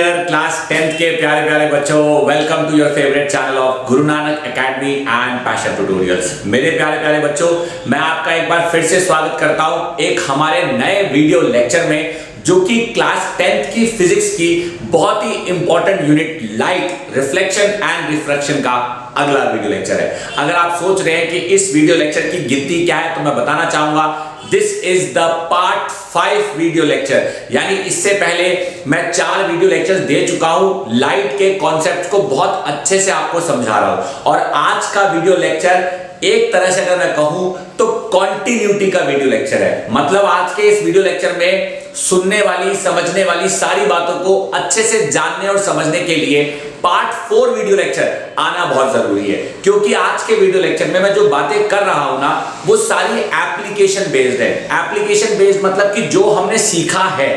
Dear class 10th के प्यारे प्यारे बच्चों, welcome to your favourite channel of Guru Nanak academy and passion tutorials. मेरे प्यारे प्यारे बच्चों, मैं आपका एक बार फिर से स्वागत करता हूं एक हमारे नए वीडियो लेक्चर में, जो कि क्लास 10th की फिजिक्स की बहुत ही important unit light, reflection and refraction का अगला वीडियो लेक्चर है। अगर आप सोच रहे हैं कि इस वीडियो लेक्चर की गिनती क्या है, तो मैं बताना चाहूंगा this is the part 5 video lecture. यानी इससे पहले मैं 4 वीडियो लेक्चर्स दे चुका हूं, लाइट के कॉन्सेप्ट को बहुत अच्छे से आपको समझा रहा हूं, और आज का वीडियो लेक्चर एक तरह से अगर मैं कहूं तो कंटिन्यूटी का वीडियो लेक्चर है। मतलब आज के इस वीडियो लेक्चर में सुनने वाली, समझने वाली सारी बातों को अच्छे से जानने और समझने के लिए पार्ट 4 वीडियो लेक्चर आना बहुत जरूरी है, क्योंकि आज के वीडियो लेक्चर में मैं जो बातें कर रहा हूं ना, वो सारी एप्लीकेशन बेस्ड है। एप्लीकेशन बेस्ड मतलब कि जो हमने सीखा है,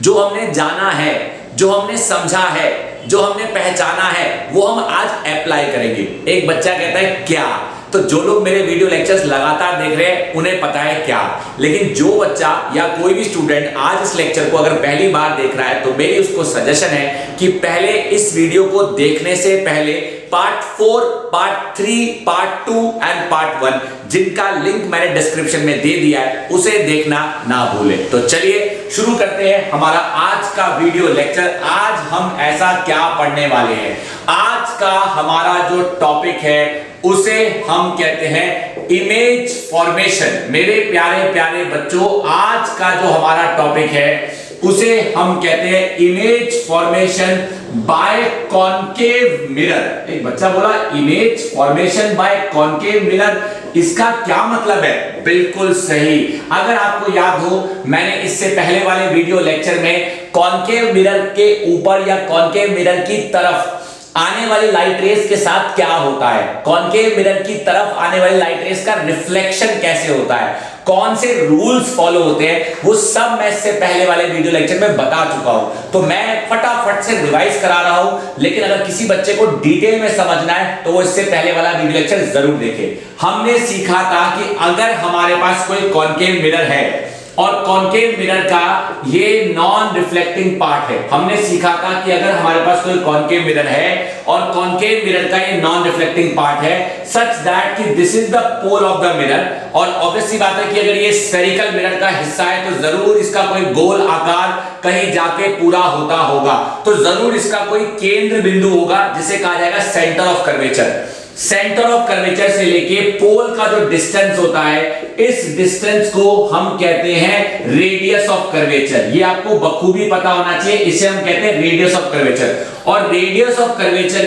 जो हमने जाना है, जो हमने समझा है, जो हमने पहचाना है, वो हम आज अप्लाई करेंगे। एक बच्चा कहता है क्या, तो जो लोग मेरे वीडियो लेक्चर्स लगातार देख रहे हैं उन्हें पता है क्या, लेकिन जो बच्चा या कोई भी स्टूडेंट आज इस लेक्चर को अगर पहली बार देख रहा है, तो मेरी उसको सजेशन है कि पहले इस वीडियो को देखने से पहले part 4, part 3, part 2 and part 1, जिनका लिंक मैंने डिस्क्रिप्शन में दे दिया है, उसे देखना ना भूलें। तो चलिए शुरू करते हैं हमारा आज का वीडियो लेक्चर। आज हम ऐसा क्या पढ़ने वाले हैं? आज का हमारा जो टॉपिक है उसे हम कहते हैं इमेज फॉर्मेशन। मेरे प्यारे प्यारे बच्चों, आज का जो हमारा टॉपिक है उसे हम कहते हैं image formation by concave mirror. एक बच्चा बोला image formation by concave mirror, इसका क्या मतलब है? बिल्कुल सही। अगर आपको याद हो, मैंने इससे पहले वाले वीडियो लेक्चर में कॉनकेव मिरर के ऊपर या कॉनकेव मिरर की तरफ आने वाली लाइट रेस के साथ क्या होता है, कॉनकेव मिरर की तरफ आने वाली लाइट रेस का रिफ्लेक्शन कैसे होता है, कौन से रूल्स फॉलो होते हैं, वो सब मैं इससे पहले वाले वीडियो लेक्चर में बता चुका हूं। तो मैं फटाफट से रिवाइज करा रहा हूं, लेकिन अगर किसी बच्चे को डिटेल में समझना है तो वो इससे पहले वाला वीडियो लेक्चर जरूर देखे। हमने सीखा था कि अगर हमारे पास कोई कॉनकेव मिरर है और कॉनकेव मिरर का ये नॉन रिफ्लेक्टिंग पार्ट है, हमने सीखा था कि अगर हमारे पास कोई कॉनकेव मिरर है और कॉनकेव मिरर का ये नॉन रिफ्लेक्टिंग पार्ट है, सच दैट कि this is the pole of the mirror, और ऑब्वियसली बात है कि अगर ये स्फेरिकल मिरर का हिस्सा है तो जरूर इसका कोई गोल आकार कहीं जाके पूरा होता होगा, तो जरूर इसका कोई केंद्र बिंदु होगा जिसे कहा जाएगा centre of curvature. Centre of curvature से लेके पोल का जो डिस्टेंस होता है, इस डिस्टेंस को हम कहते हैं रेडियस ऑफ कर्वेचर। ये आपको बखूबी पता होना चाहिए, इसे हम कहते हैं रेडियस ऑफ कर्वेचर। और रेडियस ऑफ कर्वेचर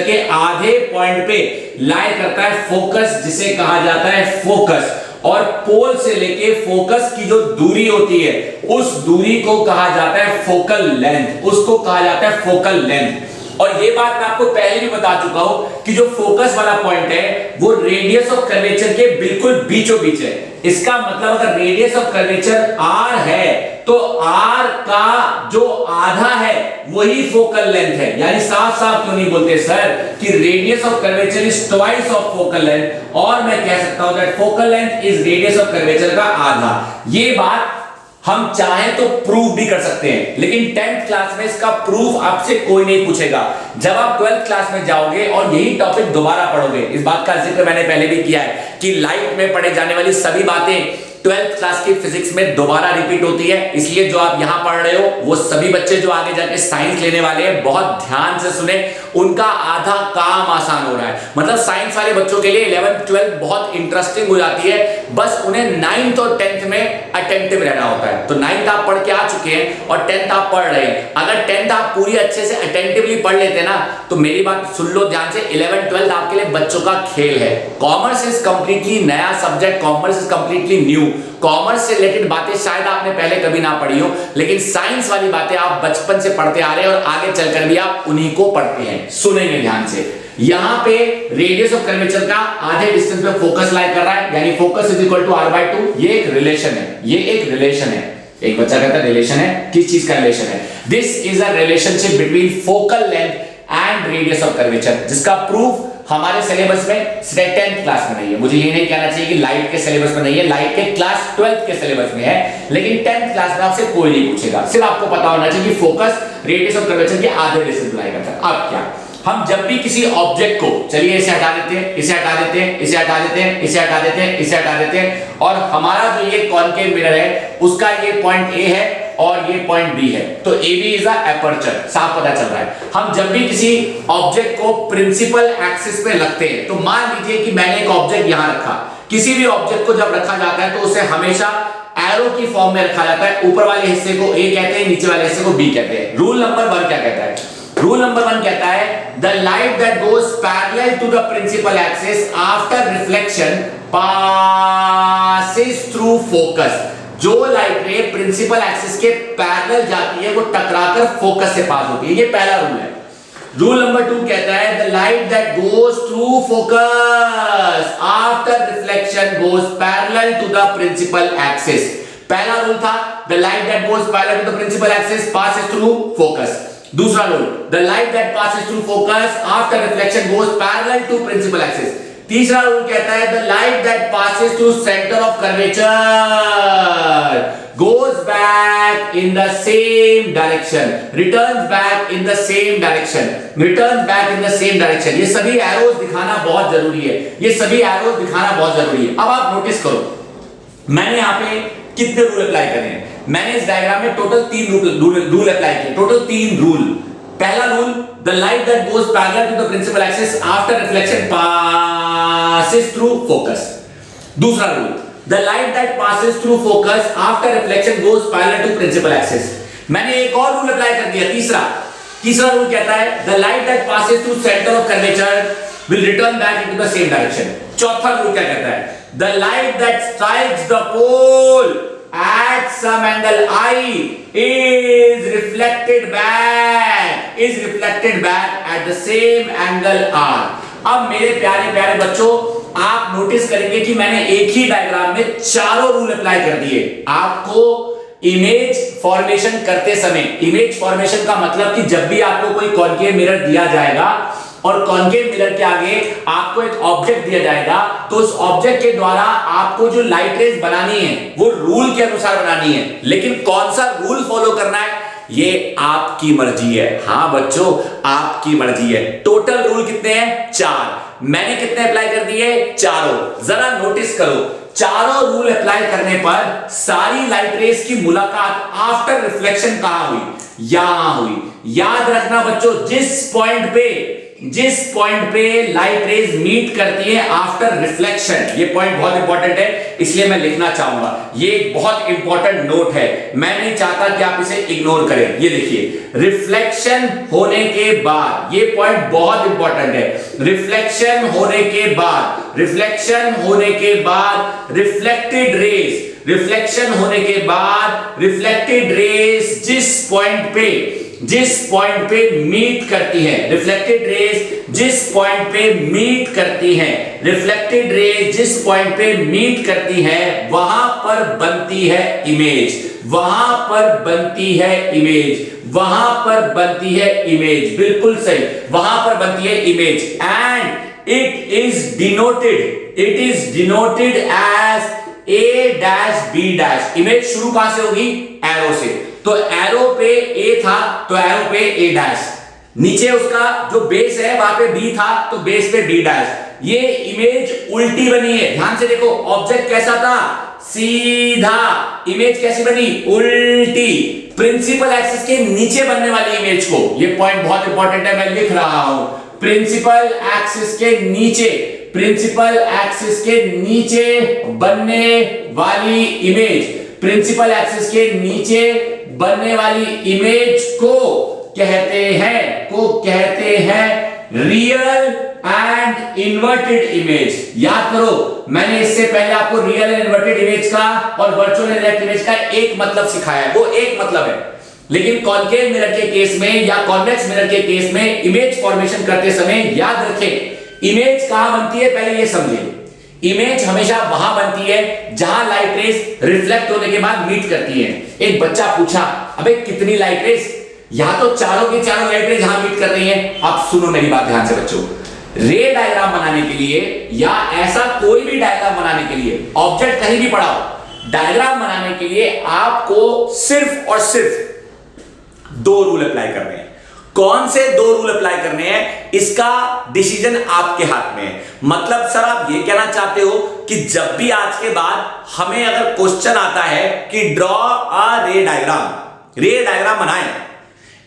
के आधे पॉइंट पे लाई करता है फोकस, जिसे कहा जाता है फोकस। और पोल से लेके फोकस की जो दूरी होती है, उस दूरी को कहा जाता है फोकल लेंथ, उसको कहा जाता है फोकल लेंथ। और ये बात मैं आपको पहले भी बता चुका हूं कि जो फोकस वाला पॉइंट है वो रेडियस ऑफ कर्वेचर के बिल्कुल बीचों बीच है। इसका मतलब अगर रेडियस ऑफ कर्वेचर r है, तो r का जो आधा है वही फोकल लेंथ है। यानी साफ साफ क्यों नहीं बोलते सर कि radius of curvature is twice of focal length, और मैं कह सकता हूं that focal length is radius of curvature का आधा। ये बात हम चाहें तो प्रूव भी कर सकते हैं, लेकिन 10th क्लास में इसका प्रूफ आपसे कोई नहीं पूछेगा। जब आप 12th क्लास में जाओगे और यही टॉपिक दोबारा पढ़ोगे, इस बात का जिक्र मैंने पहले भी किया है कि लाइट में पढ़े जाने वाली सभी बातें 12th क्लास की फिजिक्स में दोबारा रिपीट होती है। इसलिए जो आप यहां पढ़ रहे हो, वो सभी बच्चे जो आगे जाके साइंस लेने वाले हैं, बहुत ध्यान से सुने, उनका आधा काम आसान हो रहा है। मतलब साइंस वाले बच्चों के लिए 11th 12th बहुत इंटरेस्टिंग हो जाती है, बस उन्हें 9th और 10th में अटेंटिव रहना होता है। तो 9th आप पढ़ के आ चुके हैं और 10th आप पढ़ रहे हैं। अगर 10th आप पूरी अच्छे से अटेंटिवली पढ़ लेते ना, तो मेरी बात सुन लो ध्यान से, 11th 12th आपके लिए बच्चों का खेल है। कॉमर्स इज कंप्लीटली नया subject, commerce is completely new. Commerce से रिलेटेड बातें शायद आपने पहले कभी ना पढ़ी हो, लेकिन साइंस वाली बातें आप बचपन से पढ़ते आ रहे हैं और आगे चलकर भी आप उन्हीं को पढ़ते हैं। सुनेंगे ध्यान से, यहां पे रेडियस ऑफ कर्वेचर का आधे डिस्टेंस पे फोकस लाई कर रहा है, यानी focus is equal to r/2। ये एक रिलेशन है, ये एक रिलेशन है। एक बच्चा कहता है रिलेशन है, किस चीज का रिलेशन है? This is a relationship between focal length and radius of curvature, जिसका प्रूफ हमारे सिलेबस में 10th क्लास में नहीं है। मुझे ये नहीं कहना चाहिए कि लाइट के सिलेबस में नहीं है, लाइट के क्लास 12th के सिलेबस में है, लेकिन 10th क्लास में आपसे कोई नहीं पूछेगा। सिर्फ आपको पता होना चाहिए कि फोकस, रेडियस ऑफ कर्वेचर के आधे रेस अप्लाई करता है। अब क्या, हम जब भी किसी ऑब्जेक्ट को, चलिए इसे हटा देते हैं, इसे हटा देते हैं, इसे हटा देते हैं, इसे हटा देते हैं, इसे हटा देते हैं, और हमारा जो ये कॉनकेव मिरर है उसका ये पॉइंट ए है और ये पॉइंट बी है, तो A B is a aperture, साफ पता चल रहा है। हम जब भी किसी ऑब्जेक्ट को प्रिंसिपल एक्सिस पे रखते हैं, तो मान लीजिए कि मैंने एक ऑब्जेक्ट यहां रखा, किसी भी ऑब्जेक्ट को जब रखा जाता है तो उसे हमेशा एरो की फॉर्म में रखा जाता है। ऊपर वाले हिस्से को ए कहते हैं, नीचे वाले हिस्से को बी कहते हैं। रूल नंबर 1 क्या कहता है? रूल नंबर 1 कहता है the light that goes parallel to the principal axis after reflection passes through focus. जो लाइट रे प्रिंसिपल एक्सिस के पैरेलल जाती है वो टकराकर फोकस से पास होती है, ये पहला रूल है। रूल नंबर 2 कहता है the light that goes through focus after reflection goes parallel to the principal axis. पहला रूल था the light that goes parallel to the principal axis passes through focus. दूसरा rule the light that passes through focus after reflection goes parallel to principal axis. तीसरा rule कहता है the light that passes through centre of curvature goes back in the same direction, returns back in the same direction, returns back in the same direction। ये सभी arrows दिखाना बहुत जरूरी है, ये सभी एरोज दिखाना बहुत जरूरी है। अब आप नोटिस करो, मैंने यहाँ पे कितने रूल अप्लाई करे हैं? मैंने इस डायग्राम में टोटल 3 रूल अप्लाई किए, टोटल 3 रूल। पहला rule the light that goes parallel to the principal axis after reflection passes through focus. दूसरा rule the light that passes through focus after reflection goes parallel to principal axis। मैंने एक और rule apply कर दिया, तीसरा rule कहता है the light that passes through center of curvature will return back into the same direction। चौथा rule क्या कहता है? the light that strikes the pole at some angle I is reflected back at the same angle R। अब मेरे प्यारे प्यारे बच्चों, आप नोटिस करेंगे कि मैंने एक ही डायग्राम में चारों रूल अप्लाई कर दिए। आपको इमेज फॉर्मेशन करते समय, इमेज फॉर्मेशन का मतलब कि जब भी आपको कोई कॉनकेव मिरर दिया जाएगा और कॉनकेव मिरर के आगे आपको एक ऑब्जेक्ट दिया जाएगा, तो उस ऑब्जेक्ट के द्वारा आपको जो लाइट रेज बनानी है वो रूल के अनुसार बनानी है। लेकिन कौन सा रूल फॉलो करना है ये आपकी मर्जी है। हाँ बच्चों, आपकी मर्जी है। टोटल रूल कितने हैं? 4। मैंने कितने अप्लाई कर दिए? चारों। जरा नोटिस करो, चारों रूल अप्लाई करने पर सारी लाइट रेज की मुलाकात आफ्टर रिफ्लेक्शन कहां हुई? यहां हुई। याद रखना बच्चों, जिस पॉइंट पे लाइट रेज मीट करती है आफ्टर रिफ्लेक्शन, ये पॉइंट बहुत इंपॉर्टेंट है, इसलिए मैं लिखना चाहूंगा। ये एक बहुत इंपॉर्टेंट नोट है, मैं नहीं चाहता कि आप इसे इग्नोर करें। ये देखिए, रिफ्लेक्शन होने के बाद, ये पॉइंट बहुत इंपॉर्टेंट है। रिफ्लेक्शन होने के बाद रिफ्लेक्टेड रेज जिस पॉइंट पे मीट करती है, रिफ्लेक्टेड रेज जिस पॉइंट पे मीट करती है वहां पर बनती है इमेज। बिल्कुल सही, वहां पर बनती है image. And it is denoted as A-B'। Image शुरू कहां से होगी? एरो से। तो एरो पे ए था तो एरो पे A', नीचे उसका जो बेस है वहां पे B था तो बेस पे B'। ये इमेज उल्टी बनी है, ध्यान से देखो। ऑब्जेक्ट कैसा था? सीधा। इमेज कैसी बनी? उल्टी। प्रिंसिपल एक्सिस के नीचे बनने वाली इमेज को, ये पॉइंट बहुत इंपॉर्टेंट है, मैं लिख रहा हूं। प्रिंसिपल एक्सिस के नीचे बनने वाली इमेज को कहते हैं रियल एंड इन्वर्टेड इमेज। याद करो, मैंने इससे पहले आपको रियल एंड इन्वर्टेड इमेज का और वर्चुअल एंड डायरेक्ट इमेज का एक मतलब सिखाया है, वो एक मतलब है। लेकिन कॉनकेव मिरर के केस में या कॉन्वेक्स मिरर के केस में इमेज फॉर्मेशन करते समय याद रखें, इमेज कहां बनती है पहले ये समझिए। इमेज हमेशा वहां बनती है जहां लाइट रेज रिफ्लेक्ट होने के बाद मीट करती है। एक बच्चा पूछा, अबे कितनी लाइट रेज? यहां तो चारों की चारों लाइट रेज यहां मीट कर रही हैं। अब सुनो मेरी बात ध्यान से बच्चों, रे डायग्राम बनाने के लिए या ऐसा कोई भी डायग्राम बनाने के लिए, ऑब्जेक्ट कहीं भी पड़ा हो, डायग्राम बनाने के लिए आपको सिर्फ और सिर्फ 2 रूल अप्लाई करने हैं। कौन से 2 रूल अप्लाई करने हैं, इसका डिसीजन आपके हाथ में है। मतलब सर आप ये कहना चाहते हो कि जब भी आज के बाद हमें अगर क्वेश्चन आता है कि ड्रॉ अ रे डायग्राम बनाएं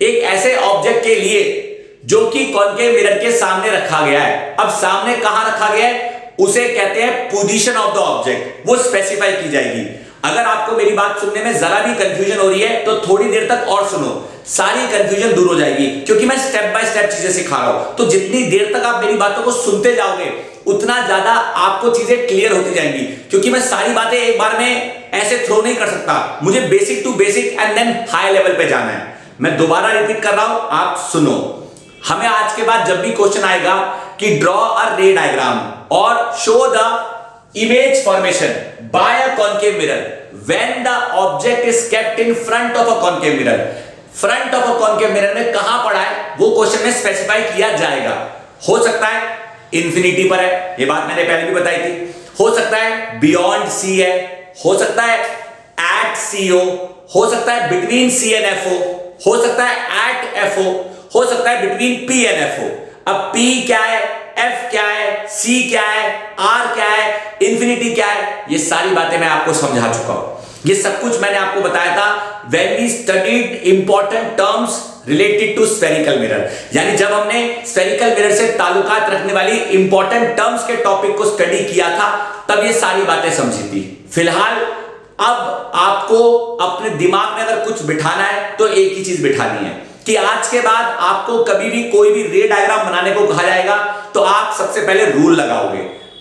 एक ऐसे ऑब्जेक्ट के लिए जो कि कॉनकेव मिरर के सामने रखा गया है। अब सामने कहां रखा गया है, उसे कहते हैं पोजीशन ऑफ द ऑब्जेक्ट, वो स्पेसिफाई की जाएगी। अगर आपको मेरी बात सुनने में जरा भी कंफ्यूजन हो रही है तो थोड़ी देर तक और सुनो, सारी कंफ्यूजन दूर हो जाएगी, क्योंकि मैं स्टेप बाय स्टेप चीजें सिखा रहा हूं। तो जितनी देर तक आप मेरी बातों को सुनते जाओगे उतना ज्यादा आपको चीजें क्लियर होती जाएंगी, क्योंकि मैं सारी बातें एक बार में ऐसे थ्रो नहीं कर सकता। मुझे basic to basic and then high level पे जाना है। मैं दोबारा रिपीट कर रहा हूं, आप सुनो। हमें आज के बाद जब भी क्वेश्चन आएगा कि ड्रॉ अ रे डायग्राम और show the image formation by a concave mirror when the object is kept in front of a concave mirror, front of a concave mirror में कहां पड़ा है वो क्वेश्चन में स्पेसिफाई किया जाएगा। हो सकता है इंफिनिटी पर है, ये बात मैंने पहले भी बताई थी। हो सकता है बियॉन्ड सी है, हो सकता है एट सीओ, हो सकता है बिटवीन सी एंड एफओ, हो सकता है एट एफओ, हो सकता है बिटवीन पी एंड एफओ। अब P क्या है, F क्या है, C क्या है, R क्या है, इंफिनिटी क्या है, ये सारी बातें मैं आपको समझा चुका हूं। ये सब कुछ मैंने आपको बताया था when we studied important terms related to spherical mirror, यानी जब हमने spherical mirror से ताल्लुकात रखने वाली important terms के टॉपिक को स्टडी किया था, तब ये सारी बातें समझी थी। फिलहाल अब आपको अपने दिमाग में अगर कुछ बिठाना है तो एक ही चीज बिठानी है कि आज के बाद आपको कभी भी कोई भी रे डायग्राम बनाने को कहा जाएगा तो आप सबसे पहले रूल लगाओगे।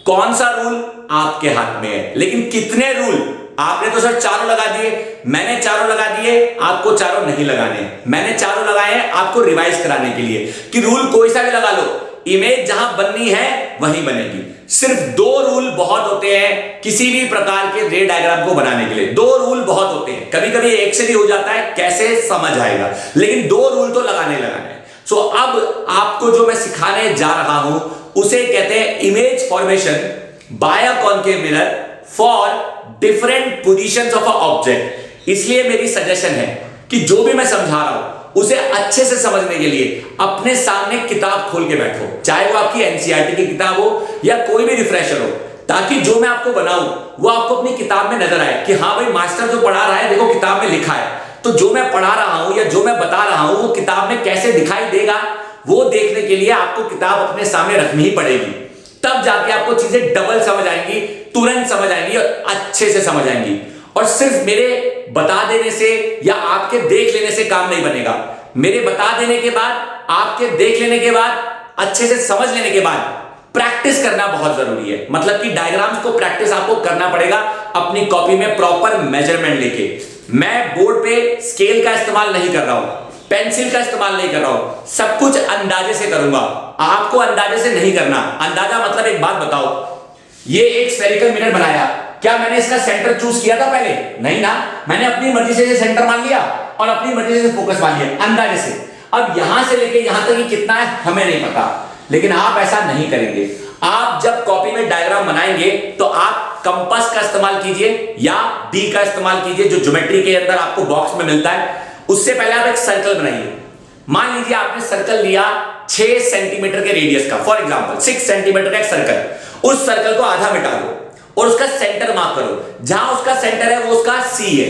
कौन सा रूल आपके हाथ में है, लेकिन कितने रूल? आपने तो सर चारों लगा दिए, मैंने चारों लगा दिए, आपको चारों नहीं लगाने। मैंने चारों लगाए हैं आपको रिवाइज कराने के लिए कि रूल कोई सा भी लगा लो, इमेज जहां बननी है वहीं बनेगी। सिर्फ 2 रूल बहुत होते हैं किसी भी प्रकार के रे डायग्राम को बनाने के लिए। 2 रूल बहुत होते हैं, कभी कभी एक से भी हो जाता है, कैसे समझ आएगा, लेकिन 2 रूल तो लगाने हैं। सो अब आपको जो मैं सिखाने जा रहा हूं उसे कहते हैं image formation by a concave mirror for different positions of a object. इसलिए मेरी सजेशन है कि जो भी मैं समझा रहा हूं उसे अच्छे से समझने के लिए अपने सामने किताब खोल के बैठो, चाहे वो आपकी एनसीईआरटी की किताब हो या कोई भी रिफ्रेशर हो, ताकि जो मैं आपको बनाऊं वो आपको अपनी किताब में नजर आए कि हाँ भाई मास्टर जो पढ़ा रहा है देखो किताब में लिखा है। तो जो मैं पढ़ा रहा हूं या जो मैं बता रहा हूं वो किताब में कैसे दिखाई देगा, वो देखने के लिए आपको किताब अपने सामने रखनी ही पड़ेगी। तब जाके आपको चीजें डबल समझ आएंगी, तुरंत समझ आएंगी और अच्छे से समझ आएंगी। और सिर्फ मेरे बता देने से या आपके देख लेने से काम नहीं बनेगा। मेरे बता देने के बाद, आपके देख लेने के बाद, अच्छे से समझ लेने के बाद प्रैक्टिस करना बहुत जरूरी है। मतलब कि डायग्राम्स को प्रैक्टिस आपको करना पड़ेगा अपनी कॉपी में प्रॉपर मेजरमेंट लेके। मैं बोर्ड पे स्केल का इस्तेमाल नहीं कर रहा हूं, पेंसिल का इस्तेमाल नहीं कर रहा हूं, सब कुछ अंदाजे से करूंगा। आपको अंदाजे से नहीं करना। अंदाजा मतलब एक बात बताओ, ये एक स्फेरिकल मिरर बनाया, क्या मैंने इसका सेंटर चूज किया था पहले? नहीं ना, मैंने अपनी मर्जी से सेंटर मान लिया और अपनी मर्जी से फोकस मान लिया अंदाजे से। अब यहां से लेके यहां तक कितना है हमें नहीं पता, लेकिन आप ऐसा नहीं करेंगे। आप जब कॉपी में डायग्राम बनाएंगे तो आप कंपास का इस्तेमाल कीजिए या डी का इस्तेमाल कीजिए, जो ज्योमेट्री के अंदर आपको बॉक्स में मिलता है। उससे पहले आप एक सर्कल बनाइए। मान लीजिए आपने सर्कल लिया 6 सेंटीमीटर के रेडियस का, फॉर एग्जांपल 6 सेंटीमीटर का एक सर्कल। उस सर्कल को आधा मिटा दो और उसका सेंटर मार्क करो। जहां उसका सेंटर है वो उसका सी है।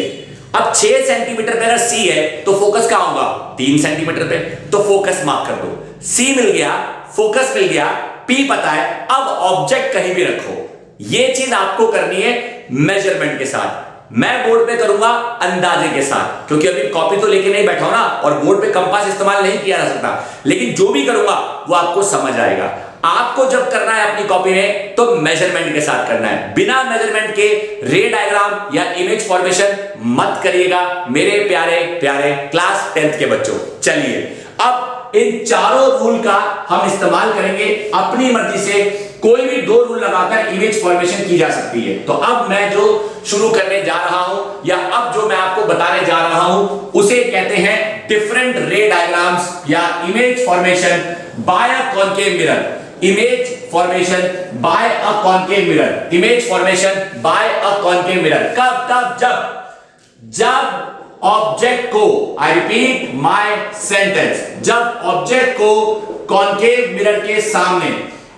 अब 6 सेंटीमीटर पे अगर सी है तो फोकस कहां होगा? 3 सेंटीमीटर पे, तो फोकस मार्क कर दो। सी मिल गया, फोकस मिल गया, पी पता है। अब ऑब्जेक्ट कहीं भी रखो। ये चीज आपको करनी है मेजरमेंट के साथ। मैं बोर्ड पे करूंगा अंदाजे के साथ, क्योंकि अभी कॉपी तो लेके नहीं बैठा हूं ना, और बोर्ड पे कंपास इस्तेमाल नहीं किया जा सकता। लेकिन जो भी करूंगा वो आपको समझ आएगा। आपको जब करना है अपनी कॉपी में तो मेजरमेंट के साथ करना है। बिना मेजरमेंट के रे डायग्राम या इमेज फॉर्मेशन मत करिएगा मेरे प्यारे प्यारे क्लास 10th के बच्चों। चलिए अब इन चारों रूल का हम इस्तेमाल करेंगे अपनी मर्जी से। कोई भी 2 रूल लगाकर इमेज फॉर्मेशन की जा सकती है। तो अब मैं जो शुरू करने जा रहा हूं या अब जो मैं आपको बताने जा रहा हूं उसे कहते हैं डिफरेंट रे डायग्राम्स या image formation by a concave mirror. Image formation by a concave mirror, image formation by a concave mirror. कब कब जब ऑब्जेक्ट को, आई रिपीट माय सेंटेंस, जब ऑब्जेक्ट को कॉनकेव मिरर के सामने,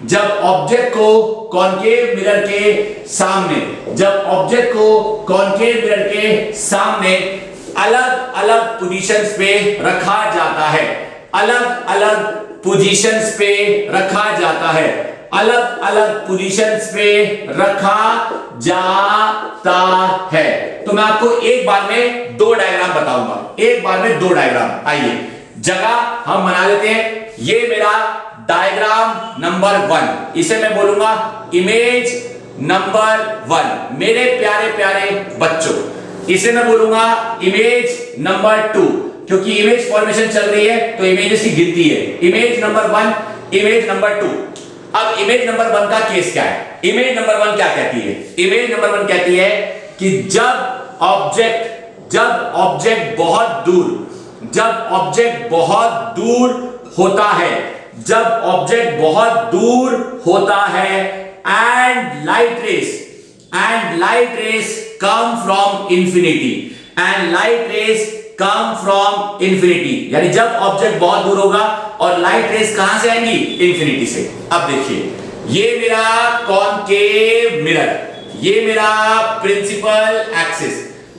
जब ऑब्जेक्ट को कॉनकेव मिरर के सामने, जब ऑब्जेक्ट को कॉनकेव मिरर के सामने अलग अलग पोजीशंस पे रखा जाता है, अलग अलग पोजीशंस पे रखा जाता है, अलग अलग पोजीशंस पे रखा जाता है। तो मैं आपको एक बार में दो डायग्राम बताऊंगा, एक बार में दो डायग्राम। आइए जगह हम बना लेते हैं। ये मेरा डायग्राम नंबर 1, इसे मैं बोलूंगा इमेज नंबर 1। मेरे प्यारे प्यारे बच्चों, इसे मैं बोलूंगा इमेज नंबर 2, क्योंकि इमेज फॉर्मेशन चल रही है तो इमेजेस की गिनती है। Image number 1, image number 2। अब इमेज नंबर 1 का केस क्या है? इमेज नंबर 1 क्या कहती है? इमेज नंबर 1 कहती है कि जब ऑब्जेक्ट बहुत दूर, जब ऑब्जेक्ट बहुत दूर होता है, जब ऑब्जेक्ट बहुत दूर होता है and light rays come from infinity, and light rays come from infinity, यानी जब ऑब्जेक्ट बहुत दूर होगा और लाइट रेस कहां से आएंगी? इंफिनिटी से। अब देखिए, ये मेरा कॉनकेव मिरर, ये मेरा principal axis,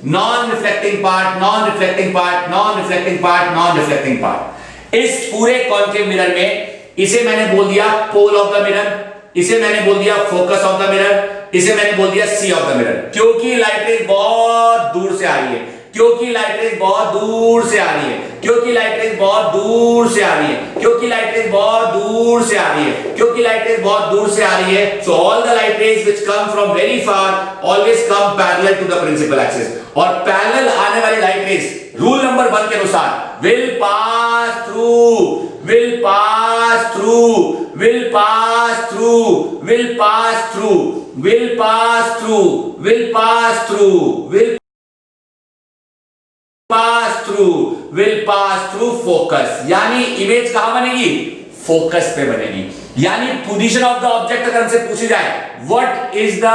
non reflecting part, non reflecting part, non reflecting part, non reflecting part. इस पूरे कॉनकेव मिरर में इसे मैंने बोल दिया पोल ऑफ द मिरर, इसे मैंने बोल दिया फोकस ऑफ द मिरर, इसे मैंने बोल दिया सी ऑफ द मिरर। क्योंकि लाइट रेस बहुत दूर से आ रही है, क्योंकि लाइट रेस बहुत दूर से आ रही है, क्योंकि लाइट रेस बहुत दूर से आ रही है, क्योंकि लाइट रेस बहुत दूर से आ रही है, क्योंकि लाइट रेस बहुत दूर से आ रही है। So all the light rays which come from very far always come parallel to the principal axis. और पैरेलल आने वाली लाइट रेस रूल नंबर 1 के अनुसार will pass through, will pass through, will pass through, will pass through, will pass through, will pass through, will pass through, will pass through focus। यानी image कहां बनेगी? Focus पे बनेगी। यानी position of the object अगर हमसे पूछी जाए what is the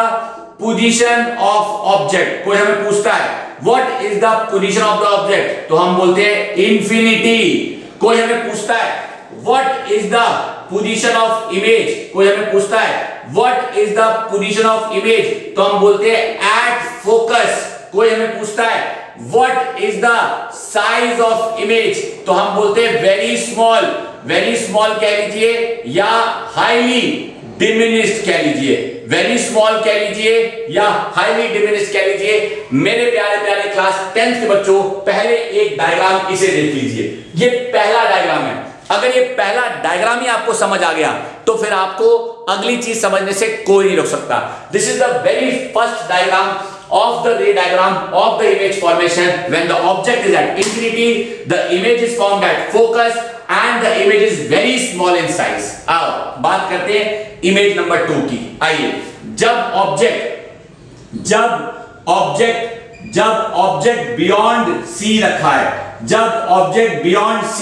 position of object, कोई हमें पूछता है what is the position of the object, तो हम बोलते हैं इंफिनिटी। कोई हमें पूछता है what is the position of image, कोई हमें पूछता है what is the position of image, तो हम बोलते हैं एट फोकस। कोई हमें पूछता है what is the size of image, तो हम बोलते हैं वेरी स्मॉल। वेरी स्मॉल कह लीजिए या हाईली डिमिनिश्ड कह लीजिए, वेरी स्मॉल कह लीजिए या हाईली डिमिनिश्ड कह लीजिए। मेरे प्यारे प्यारे क्लास 10th के बच्चों, पहले एक डायग्राम इसे देख लीजिए। ये पहला डायग्राम है। अगर ये पहला डायग्राम ही आपको समझ आ गया तो फिर आपको अगली चीज समझने से कोई नहीं रोक सकता। This is the very first diagram of the ray diagram of the image formation when the object is at infinity, the image is formed at focus and the image is very small in size। आओ बात करते हैं image number 2 की। आइए, जब object beyond C रखा है, जब object beyond C,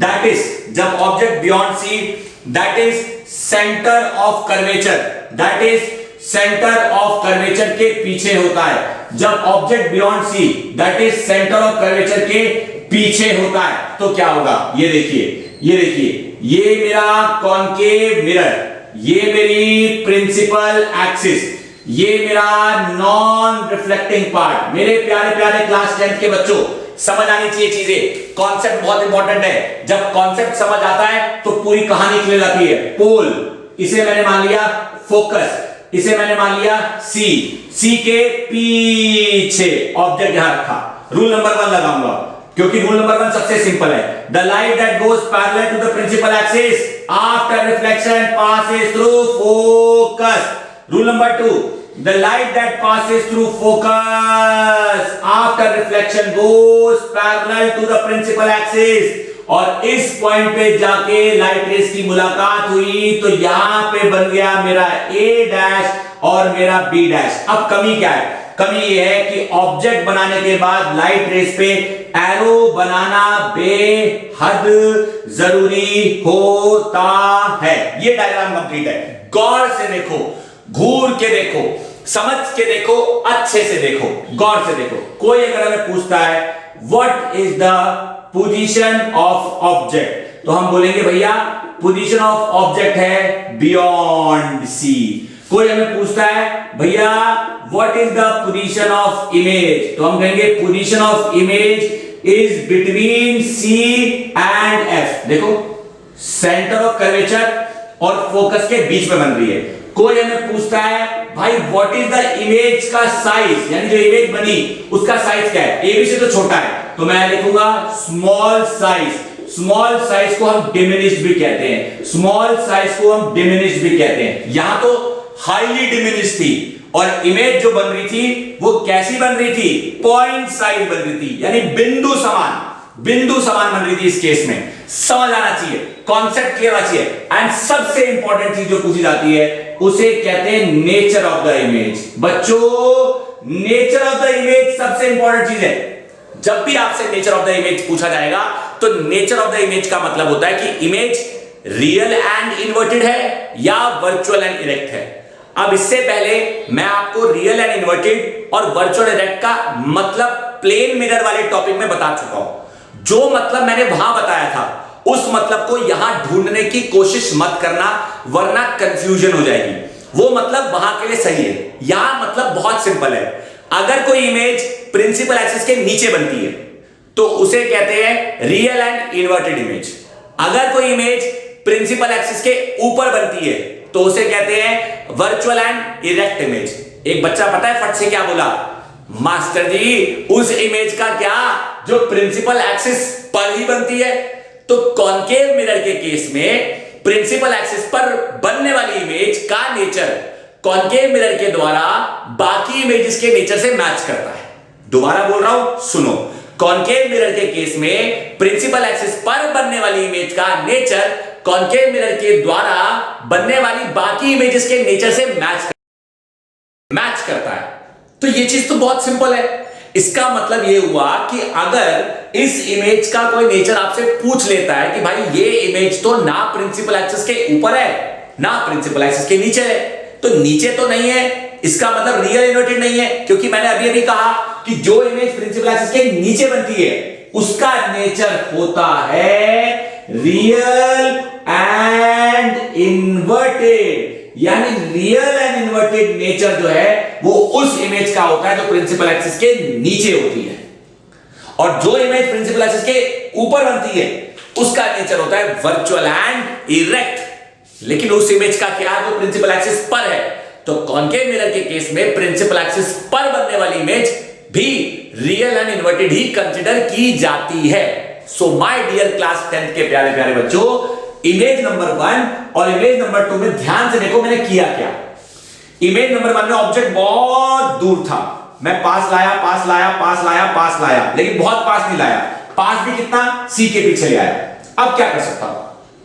that is जब object beyond C, that is centre of curvature, that is centre of curvature के पीछे होता है। जब object beyond C, that is centre of curvature के पीछे होता है, तो क्या होगा? ये देखिए, ये देखिए, ये मेरा कॉनकेव मिरर, ये मेरी प्रिंसिपल एक्सिस, ये मेरा नॉन रिफ्लेक्टिंग पार्ट। मेरे प्यारे प्यारे क्लास 10th के बच्चों, समझ आनी चाहिए चीजें, कॉन्सेप्ट बहुत इंपॉर्टेंट है। जब कॉन्सेप्ट समझ आता है तो पूरी कहानी क्लियर आती है। पोल, इसे मैंने मान लिया फोकस, इसे मैंने मान लिया सी के पीछे ऑब्जेक्ट यहां रखा। रूल नंबर 1 लगाऊंगा क्योंकि रूल नंबर 1 सबसे सिंपल है। The light that goes parallel to the principal axis after reflection passes through focus. Rule number 2, the light that passes through focus after reflection goes parallel to the principal axis. और इस point पे जाके light rays की मुलाकात हुई तो यहां पे बन गया मेरा A डैश और मेरा B डैश। अब कमी क्या है? कमी ये है कि ऑब्जेक्ट बनाने के बाद लाइट रेस पे एरो बनाना बेहद जरूरी होता है। ये डायग्राम कंप्लीट है। गौर से देखो, घूर के देखो, समझ के देखो, अच्छे से देखो, गौर से देखो। कोई अगर हमें पूछता है what is the position of object, तो हम बोलेंगे भैया पोजीशन ऑफ ऑब्जेक्ट है बियॉन्ड सी। कोई हमें पूछता है भैया what is the position of image, तो हम कहेंगे position of image is between C and F. देखो सेंटर ऑफ कर्वेचर और फोकस के बीच में बन रही है। कोई हमें पूछता है भाई व्हाट इज द इमेज का साइज, यानी जो इमेज बनी उसका साइज क्या है, ए बी से तो छोटा है, तो मैं लिखूंगा स्मॉल साइज। स्मॉल साइज को हम डिमिनिश्ड भी कहते हैं, स्मॉल साइज को हम डिमिनिश्ड भी कहते हैं। यहां तो हाईली डिमिनिश्ड थी और इमेज जो बन रही थी वो कैसी बन रही थी, पॉइंट साइज बन रही थी, यानी बिंदु समान, बिंदु समान बन रही थी। इस केस में समझ आना चाहिए, कॉन्सेप्ट क्लियर होना चाहिए। एंड सबसे इंपॉर्टेंट चीज जो पूछी जाती है उसे कहते हैं नेचर ऑफ द इमेज। बच्चों नेचर ऑफ द इमेज सबसे इंपॉर्टेंट चीज है। जब भी आपसे नेचर ऑफ द इमेज पूछा जाएगा तो नेचर ऑफ द इमेज का मतलब होता है कि इमेज रियल एंड इन्वर्टेड है या वर्चुअल एंड इरेक्ट है। अब इससे पहले मैं आपको रियल एंड इन्वर्टेड और वर्चुअल इरेक्ट का मतलब प्लेन मिरर वाले टॉपिक में बता चुका हूं। जो मतलब मैंने वहां बताया था उस मतलब को यहां ढूंढने की कोशिश मत करना, वरना कंफ्यूजन हो जाएगी। वो मतलब वहां के लिए सही है। यहां मतलब बहुत सिंपल है। अगर कोई इमेज प्रिंसिपल एक्सिस के नीचे बनती है तो उसे कहते हैं रियल एंड इन्वर्टेड इमेज। अगर कोई इमेज प्रिंसिपल एक्सिस के ऊपर बनती है तो उसे कहते हैं वर्चुअल एंड इरेक्ट इमेज। एक बच्चा पता है फट से क्या बोला, मास्टर जी उस इमेज का क्या जो प्रिंसिपल एक्सिस पर ही बनती है। तो कॉन्केव मिरर के केस में प्रिंसिपल एक्सिस पर बनने वाली इमेज का नेचर कॉन्केव मिरर के द्वारा बाकी इमेजेस के नेचर से मैच करता है। दोबारा बोल रहा हूं, सुनो। कॉन्केव मिरर के केस में प्रिंसिपल एक्सिस पर बनने वाली इमेज का नेचर कॉन्केव मिरर के द्वारा बनने वाली बाकी इमेजेस के नेचर से मैच करता है। तो ये चीज तो बहुत सिंपल है। इसका मतलब ये हुआ कि अगर इस इमेज का कोई नेचर आपसे पूछ लेता है कि भाई ये इमेज तो ना प्रिंसिपल एक्सिस के ऊपर है ना प्रिंसिपल एक्सिस के नीचे है, तो नीचे तो नहीं है, इसका मतलब रियल इन्वर्टेड नहीं है। क्योंकि मैंने अभी कहा कि जो इमेज प्रिंसिपल एक्सिस के नीचे बनती है उसका नेचर होता है रियल एंड इन्वर्टेड, यानी रियल एंड इन्वर्टेड नेचर जो है वो उस इमेज का होता है जो प्रिंसिपल एक्सिस के नीचे होती है। और जो इमेज प्रिंसिपल एक्सिस के ऊपर बनती है उसका नेचर होता है वर्चुअल एंड इरेक्ट। लेकिन उस इमेज का क्या जो प्रिंसिपल एक्सिस पर है, तो कॉन्केव मिरर के केस में प्रिंसिपल एक्सिस पर बनने वाली इमेज भी real and inverted he consider की जाती है। सो माय डियर क्लास 10th के प्यारे प्यारे बच्चों, इमेज नंबर 1 और इमेज नंबर 2 में ध्यान से देखो मैंने किया क्या। इमेज नंबर 1 में ऑब्जेक्ट बहुत दूर था, मैं पास लाया पास लाया पास लाया पास लाया, लेकिन बहुत पास नहीं लाया। पास भी कितना, सी के पीछे ले आया। अब क्या कर सकता हूं,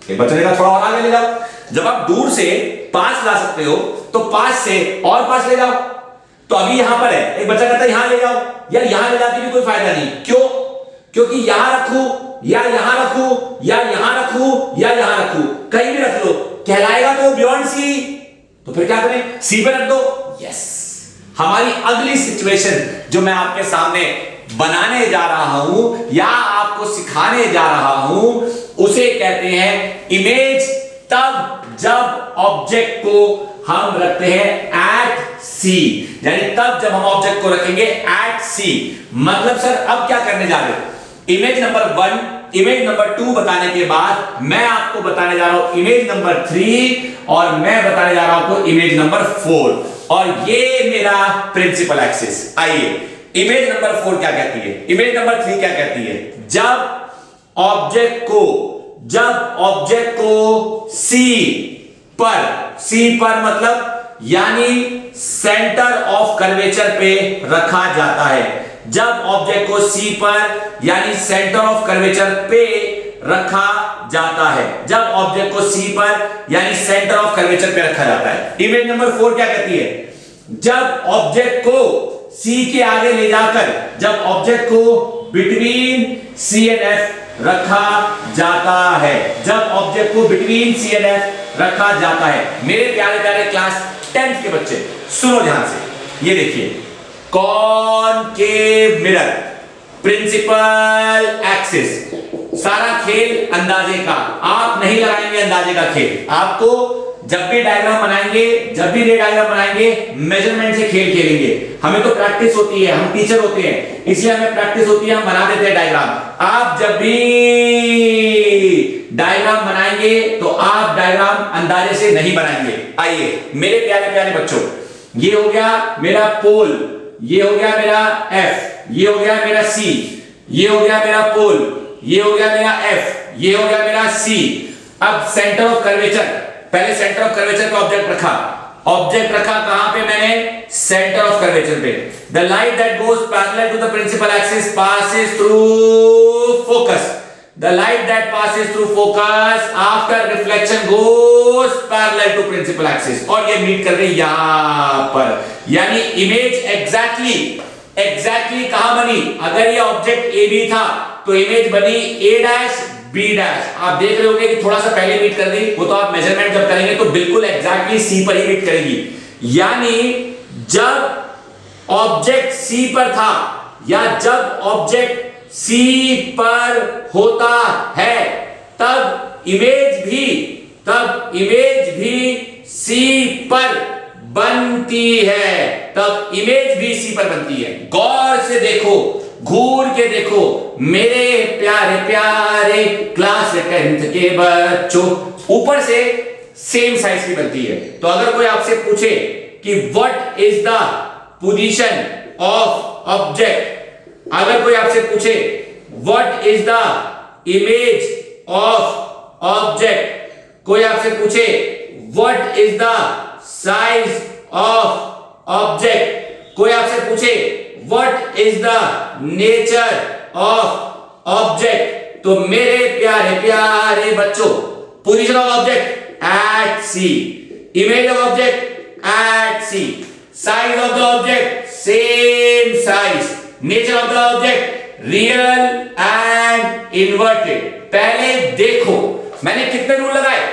एक बच्चे का थोड़ा और आगे ले जाओ। जब आप दूर से पास ला सकते हो तो पास से और पास ले जाओ। तो अभी यहां पर है, एक बच्चा कहता है यहां ले जाओ, यार यहां ले जाके भी कोई फायदा नहीं। क्यों? क्योंकि यहां रखूं या यहां रखूं या यहां रखूं या यहां रखूं, कहीं भी रख लो, कहलाएगा तो बियॉन्ड सी। तो फिर क्या करें, सी पे रख दो। यस, हमारी अगली सिचुएशन जो मैं आपके सामने बनाने जा रहा हूं या आपको सिखाने जा रहा हूं उसे कहते हैं इमेज तब जब ऑब्जेक्ट को हम रखते हैं एट सी, यानी तब जब हम ऑब्जेक्ट को रखेंगे एट सी। मतलब सर अब क्या करने जा रहे हो, इमेज नंबर 1 इमेज नंबर 2 बताने के बाद मैं आपको बताने जा रहा हूं इमेज नंबर 3 और मैं बताने जा रहा हूं आपको इमेज नंबर 4 और ये मेरा प्रिंसिपल एक्सिस। आइए इमेज नंबर 4 क्या कहती है, इमेज नंबर 3 क्या कहती है, जब ऑब्जेक्ट को सी पर मतलब यानी सेंटर ऑफ कर्वेचर पे रखा जाता है। जब ऑब्जेक्ट को सी पर यानी सेंटर ऑफ कर्वेचर पे रखा जाता है, जब ऑब्जेक्ट को सी पर यानी सेंटर ऑफ कर्वेचर पे रखा जाता है। इमेज नंबर 4 क्या कहती है, जब ऑब्जेक्ट को सी के आगे ले जाकर जब ऑब्जेक्ट को बिटवीन सी एंड एफ रखा जाता है, जब ऑब्जेक्ट को बिटवीन सी एंड एफ रखा जाता है। मेरे प्यारे प्यारे क्लास 10th के बच्चे सुनो ध्यान से, ये देखिए कॉनकेव मिरर, प्रिंसिपल एक्सिस, सारा खेल अंदाजे का। आप नहीं लगाएंगे अंदाजे का खेल, आपको जब भी डायग्राम बनाएंगे, जब भी रे डायग्राम बनाएंगे, मेजरमेंट से खेल खेलेंगे। हमें तो प्रैक्टिस होती है, हम टीचर होते हैं, इसलिए हमें प्रैक्टिस होती है, हम बना देते हैं डायग्राम। आप जब भी डायग्राम बनाएंगे तो आप डायग्राम अंदाजे से नहीं बनाएंगे। आइए मेरे प्यारे प्यारे बच्चों, ये हो गया मेरा पोल, ये हो गया मेरा एफ, ये हो गया मेरा सी, ये हो गया मेरा पोल, ये हो गया मेरा एफ, ये हो गया मेरा सी। अब सेंटर ऑफ कर्वेचर, पहले सेंटर ऑफ कर्वेचर पे ऑब्जेक्ट रखा, ऑब्जेक्ट रखा कहां पे मैंने, सेंटर ऑफ कर्वेचर पे। The light that goes parallel to the principal axis passes through focus, the light that passes through focus after reflection goes parallel to principal axis, और ये meet कर रही यहां पर, यानी इमेज एग्जैक्टली कहां बनी। अगर ये ऑब्जेक्ट ए बी था तो इमेज बनी ए डैश बी डैश। आप देख रहे होंगे कि थोड़ा सा पहले मीट कर दी, वो तो आप मेजरमेंट जब करेंगे तो बिल्कुल एग्जैक्टली सी पर ही मीट करेगी। यानी जब ऑब्जेक्ट सी पर था या जब ऑब्जेक्ट सी पर होता है तब इमेज भी सी पर बनती है, तब इमेज भी सी पर बनती है। गौर से देखो, घूर के देखो मेरे प्यारे प्यारे क्लास 10th के बच्चों, ऊपर से सेम साइज की बनती है। तो अगर कोई आपसे पूछे कि what is the position of object, अगर कोई आपसे पूछे what is the image of object, कोई आपसे पूछे what is the size of object, कोई आपसे पूछे what is the nature of object, तो मेरे प्यारे प्यारे बच्चों, position of object at C, image of object at C, size of the object same size, nature of the object real and inverted. पहले देखो मैंने कितने रूल लगाए,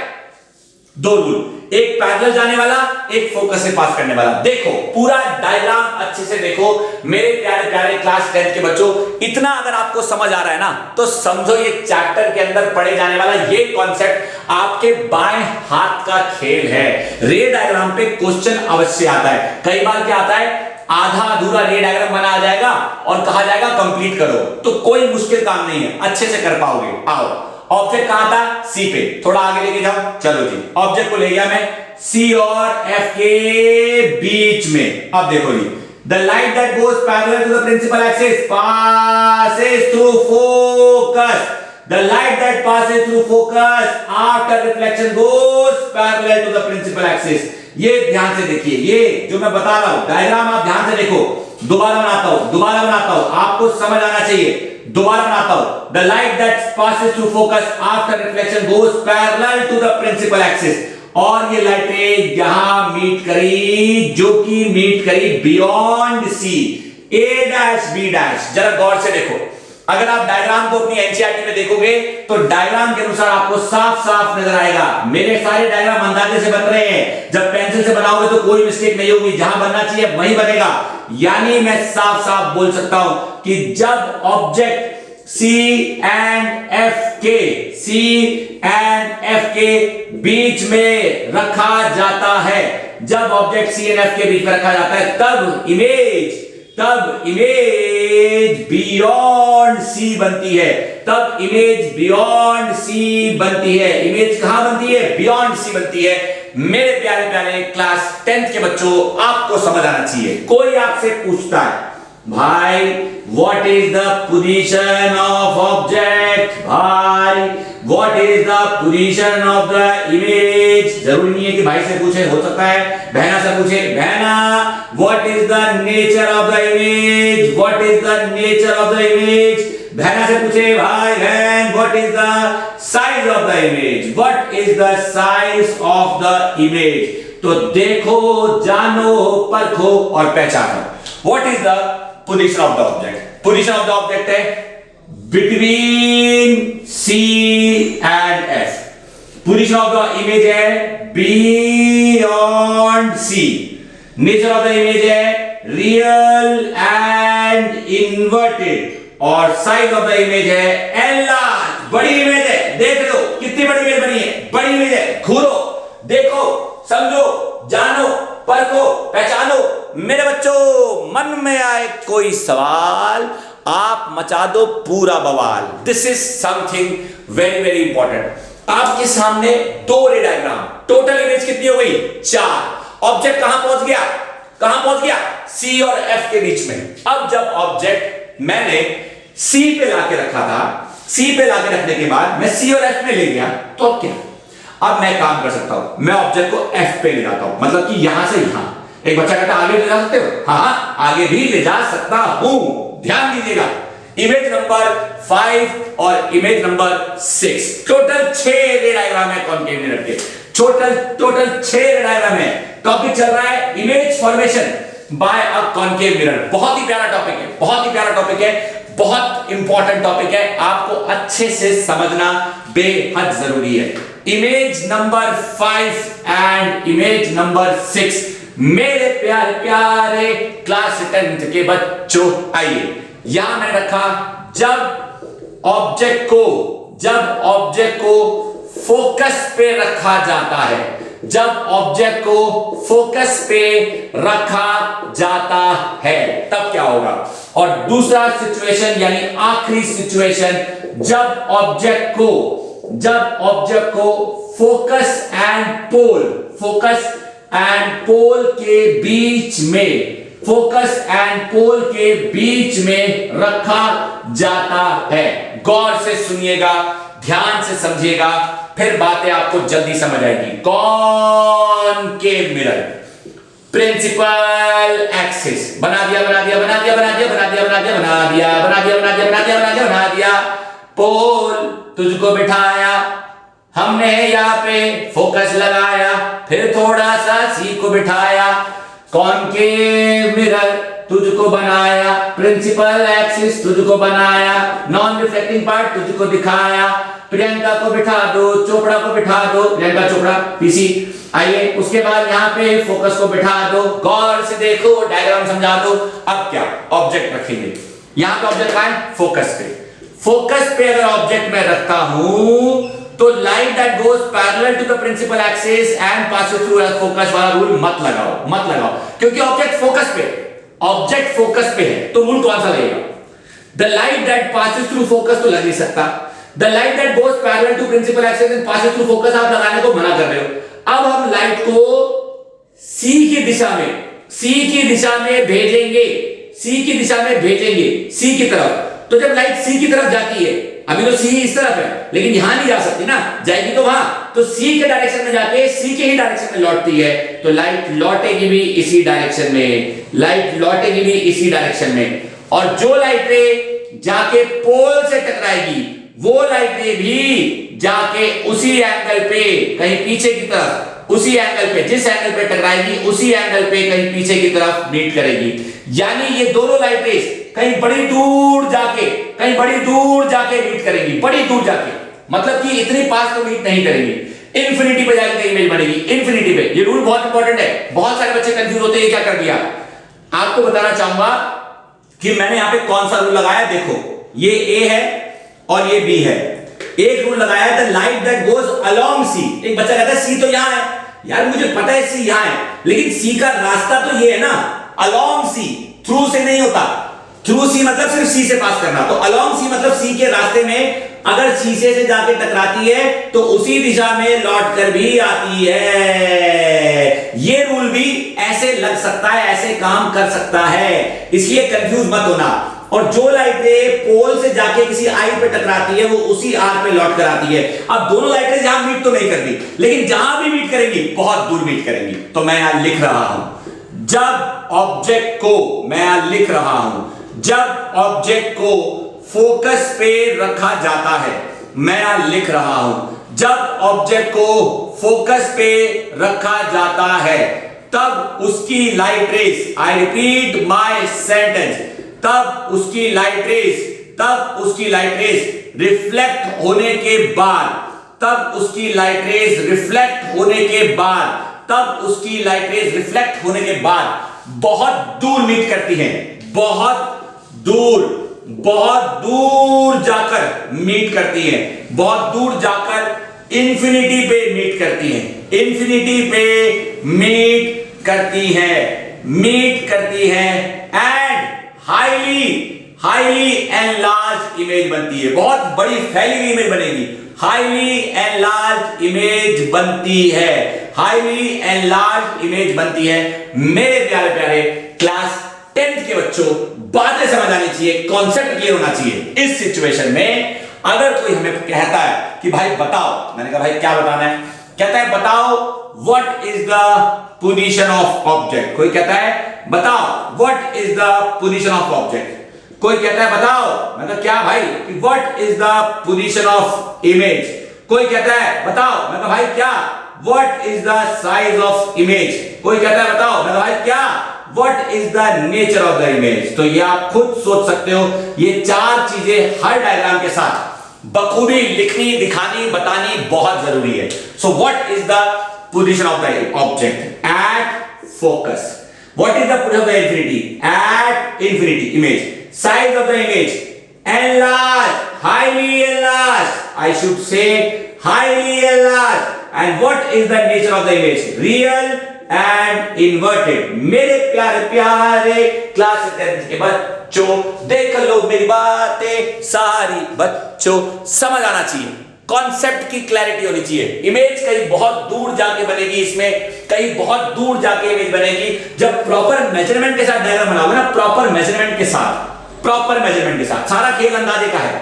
2 रूल, एक पैरेलल जाने वाला, एक फोकस से पास करने वाला। देखो पूरा डायग्राम अच्छे से देखो मेरे प्यारे प्यारे क्लास 10th के बच्चों। इतना अगर आपको समझ आ रहा है ना तो समझो ये चैप्टर के अंदर पढ़े जाने वाला ये कॉन्सेप्ट आपके बाएं हाथ का खेल है। रे डायग्राम पे क्वेश्चन अवश्य आता है। कई बार क्या आता है, आधा अधूरा रे डायग्राम बना जाएगा और कहा जाएगा कंप्लीट करो, तो कोई मुश्किल काम नहीं है, अच्छे से कर पाओगे। आओ, ऑब्जेक्ट कहां था, सी पे, थोड़ा आगे लेके जाओ। चलो जी, ऑब्जेक्ट को ले गया मैं सी और एफ के बीच में। अब देखो जी, the light that goes parallel to the principal axis passes through focus, the light that passes through focus after reflection goes parallel to the principal axis. ये ध्यान से देखिए, ये जो मैं बता रहा हूं डायग्राम आप ध्यान से देखो। दोबारा बनाता हूं, आपको समझ आना चाहिए। दोबारा बनाता हूं, the light that passes through focus after reflection goes parallel to the principal axis, और ये लाइटें यहां मीट करी, जो कि मीट करी बियॉन्ड सी, ए डैश बी डैश। जरा गौर से देखो, अगर आप डायग्राम को अपनी एनसीईआरटी में देखोगे तो डायग्राम के अनुसार आपको साफ साफ नजर आएगा। मेरे सारे डायग्राम अंदाजे से बन रहे हैं, जब पेंसिल से बनाओगे तो कोई मिस्टेक नहीं होगी, जहां बनना चाहिए वहीं बनेगा। यानी मैं साफ साफ बोल सकता हूं कि जब ऑब्जेक्ट सी एंड एफ के बीच में रखा जाता है, जब ऑब्जेक्ट सी एंड एफ के बीच में रखा जाता है तब इमेज बियॉन्ड सी बनती है, तब इमेज बियॉन्ड सी बनती है। इमेज कहां बनती है, बियॉन्ड सी बनती है। मेरे प्यारे प्यारे क्लास 10th के बच्चों, आपको समझ आना चाहिए। कोई आपसे पूछता है भाई what is the position of object, भाई what is the position of the image, जरूरी नहीं है कि भाई से पूछे, हो सकता है बहना से पूछे, बहना what is the nature of the image, what is the nature of the image, बहना से पूछे भाई बहन what is the size of the image, what is the size of the image. तो देखो, जानो, परखो और पहचानो। What is the position of the object? Position of the object है between C and F. Position of the image है beyond C. Nature of the image है real and inverted, और साइज ऑफ द इमेज है enlarge. बड़ी image है, देख लो कितनी बड़ी इमेज बनी है, बड़ी इमेज है। घूरो, देखो, समझो, जानो, परखो, पहचानो। मेरे बच्चों, मन में आए कोई सवाल, आप मचा दो पूरा बवाल। This is something very very important. आपके सामने दो रे डायग्राम, टोटल इमेज कितनी हो गई? 4। ऑब्जेक्ट कहां पहुंच गया? कहां पहुंच गया? सी और एफ के बीच में। अब जब ऑब्जेक्ट मैंने सी पे लाके रखा था, सी पे लाके रखने के बाद मैं सी और एफ में ले गया, तो अब क्या? अब मैं काम कर सकता हूं, मैं ऑब्जेक्ट को एफ पे ले जाता हूं, मतलब कि यहां से यहां। एक बच्चा कहता आगे ले जा सकते हो? हाँ, आगे भी ले जा सकता हूं। ध्यान दीजिएगा, इमेज नंबर 5 और इमेज नंबर 6, टोटल 6 रे डायग्राम है कॉनकेव मिरर के। टोटल 6 रे डायग्राम है। टॉपिक चल रहा है image formation by a concave mirror. बहुत ही प्यारा टॉपिक है, बहुत ही प्यारा टॉपिक है, बहुत इंपॉर्टेंट टॉपिक है, आपको अच्छे से समझना बेहद जरूरी है। Image number 5 and image number 6, मेरे प्यारे प्यारे क्लास 10th के बच्चों, आइए यहां मैंने रखा, जब ऑब्जेक्ट को फोकस पे रखा जाता है, जब ऑब्जेक्ट को फोकस पे रखा जाता है तब क्या होगा? और दूसरा सिचुएशन यानी आखिरी सिचुएशन, जब ऑब्जेक्ट को फोकस एंड पोल के बीच में रखा जाता है। गौर से सुनिएगा, ध्यान से समझिएगा, फिर बातें आपको जल्दी समझ आएगी। कॉनकेव मिरर, प्रिंसिपल एक्सिस बना दिया, पोल तुझको बिठाया, हमने यहाँ पे फोकस लगाया, फिर थोड़ा सा सी को बिठाया, कॉनकेव मिरर तुझको बनाया, प्रिंसिपल एक्सिस तुझको बनाया, नॉन रिफ्लेक्टिंग पार्ट तुझको दिखाया, प्रियंका को बिठा दो, चोपड़ा को बिठा दो, प्रियंका चोपड़ा पीसी। आइए उसके बाद यहाँ पे फोकस को बिठा दो, गौर से देखो, डायग्राम समझा दो। अब क्या? ऑब्जेक्ट रखेंगे, यहाँ पे ऑब्जेक्ट कहां है? फोकस पे अगर ऑब्जेक्ट मैं रखता हूं तो light that goes parallel to the principal axis and passes through focus वाला रूल मत लगाओ, क्योंकि ऑब्जेक्ट फोकस पे है, तो रूल कौन सा लगेगा? The light that passes through focus तो लग नहीं सकता, the light that goes parallel to principal axis and passes through focus आप लगाने को मना कर रहे हो। अब हम लाइट को सी की दिशा में भेजेंगे, सी की तरफ। तो जब लाइट सी की तरफ जाती है, अभी तो सी इस तरफ है, लेकिन यहां नहीं जा सकती ना, जाएगी तो वहां, तो सी के डायरेक्शन में जाके सी के ही डायरेक्शन में लौटती है, तो लाइट लौटेगी भी इसी डायरेक्शन में, और जो लाइट रे जाके पोल से टकराएगी, वो लाइट रे भी जाके उसी एंगल पे कहीं पीछे की तरफ, उसी एंगल पे, जिस एंगल पे टकराएगी उसी एंगल पे कहीं पीछे की तरफ मीट करेगी। यानी ये दोनों लाइट रेस कहीं बड़ी दूर जाके मीट करेंगी, बड़ी दूर जाके, मतलब कि इतनी पास तो मीट नहीं करेंगी, इन्फिनिटी पे जाके इमेज बनेगी, इन्फिनिटी पे। ये रूल बहुत इंपॉर्टेंट है, बहुत सारे बच्चे कंफ्यूज होते हैं, ये क्या कर दिया। आपको बताना चाहूंगा कि मैंने यहां पे कौन सा रूल लगाया। देखो, ये ए है और ये बी है। एक रूल लगाया है, the light that goes along C. एक बच्चा कहता है सी तो यहां है, यार मुझे पता है सी यहां है, लेकिन सी का रास्ता तो ये है ना, अलोंग सी, थ्रू से नहीं होता। थ्रू सी मतलब सिर्फ सी से पास करना, तो अलोंग सी मतलब सी के रास्ते में अगर शीशे से जाके टकराती है तो उसी दिशा में लौट कर भी आती है। ये रूल भी ऐसे लग सकता है, ऐसे काम कर सकता है, इसलिए कंफ्यूज मत होना। और जो लाइटें पोल से जाके किसी आई पे टकराती है वो उसी आर पे लौट कर आती है। अब दोनों लाइटें जहां मीट तो नहीं करती, लेकिन जहां भी मीट करेंगी बहुत दूर मीट करेंगी। तो मैं यहां लिख रहा हूं, जब ऑब्जेक्ट को, मैं यहां लिख रहा हूं, जब ऑब्जेक्ट को फोकस पे रखा जाता है, मैं यहां लिख रहा हूं, जब ऑब्जेक्ट को फोकस पे रखा जाता है तब उसकी light rays, I repeat my sentence, तब उसकी लाइट रेस, तब उसकी लाइट रेस रिफ्लेक्ट होने के बाद, तब उसकी लाइट रेस रिफ्लेक्ट होने के बाद, तब उसकी लाइट रेस रिफ्लेक्ट होने के बाद बहुत दूर मीट करती है, बहुत दूर जाकर मीट करती है, बहुत दूर जाकर इंफिनिटी पे मीट करती है, इंफिनिटी पे मीट करती है एंड हाईली एनलार्ज इमेज बनती है, बहुत बड़ी फैली हुई इमेज बनेगी, हाईली एनलार्ज इमेज बनती है, हाईली एनलार्ज इमेज बनती है। मेरे प्यारे प्यारे क्लास 10th के बच्चों, बातें समझ आनी चाहिए, कॉन्सेप्ट क्लियर होना चाहिए। इस सिचुएशन में अगर कोई हमें कहता है कि भाई बताओ, मैंने कहा भाई क्या बताना है, कहता है बताओ what is the position of object, कोई कहता है बताओ what is the position of object, कोई कहता है बताओ, मैं कहा क्या भाई, what is the position of image, कोई कहता है बताओ, मैं कहा भाई क्या, what is the size of image, कोई कहता है बताओ, मैं कहा भाई क्या, what is the nature of the image. तो ये आप खुद सोच सकते हो, ये चार चीजें हर डायग्राम के साथ बखूबी लिखनी, दिखानी, बतानी बहुत जरूरी है। So what is the position of the object at focus, what is the position of the infinity at infinity image, size of the image enlarged, highly enlarged, I should say highly enlarged, and what is the nature of the image, real and inverted। मेरे प्यारे प्यारे class 10th के बच्चों, देख लो मेरी बातें सारी, बच्चों समझ आना चाहिए, कॉन्सेप्ट की क्लैरिटी होनी चाहिए। इमेज कहीं बहुत दूर जाके बनेगी, इसमें कहीं बहुत दूर जाके इमेज बनेगी जब प्रॉपर मेजरमेंट के साथ डायग्राम बनाओगे ना, प्रॉपर मेजरमेंट के साथ, प्रॉपर मेजरमेंट के साथ। सारा खेल अंदाजे का है,